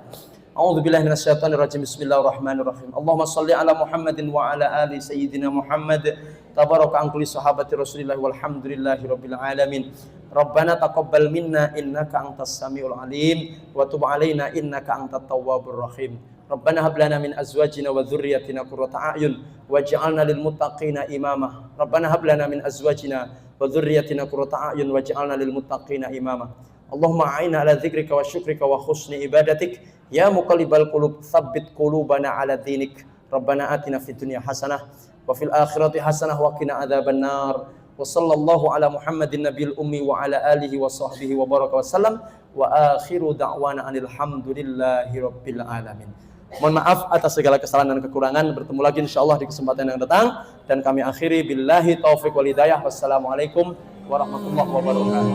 A'udzubillahi minasyaitonirrajim. Bismillahirrahmanirrahim. Allahumma shalli ala Muhammadin wa ala ali sayyidina Muhammad. Tabaraka an kulli sahabati Rasulillah walhamdulillahi rabbil alamin. Rabbana taqabbal minna innaka antas samiul alim wa tub alaina innaka antat tawwabur rahim. Rabbana hab lana min azwajina wa dhurriyyatina qurrata a'yun waj'alna lil muttaqina imama. Rabbana hab lana min azwajina wa dhurriyyatina qurrata a'yun waj'alna lil muttaqina imama. Allahumma a'inna ala dzikrika wa syukrika wa husni ibadatik ya muqallibal qulub tsabbit qulubana ala dinik. Rabbana atina fid dunya hasanah wa fil akhirati hasanah wa qina adzabannar. Wa sallallahu ala Muhammadin nabiyil ummi wa ala alihi wa sahbihi wa baraka wa sallam wa akhiru da'wana anil hamdulillahi rabbil alamin. Mohon maaf atas segala kesalahan dan kekurangan. Bertemu lagi insyaallah di kesempatan yang datang, dan kami akhiri billahi taufiq wal hidayah. Wassalamualaikum warahmatullahi wabarakatuh.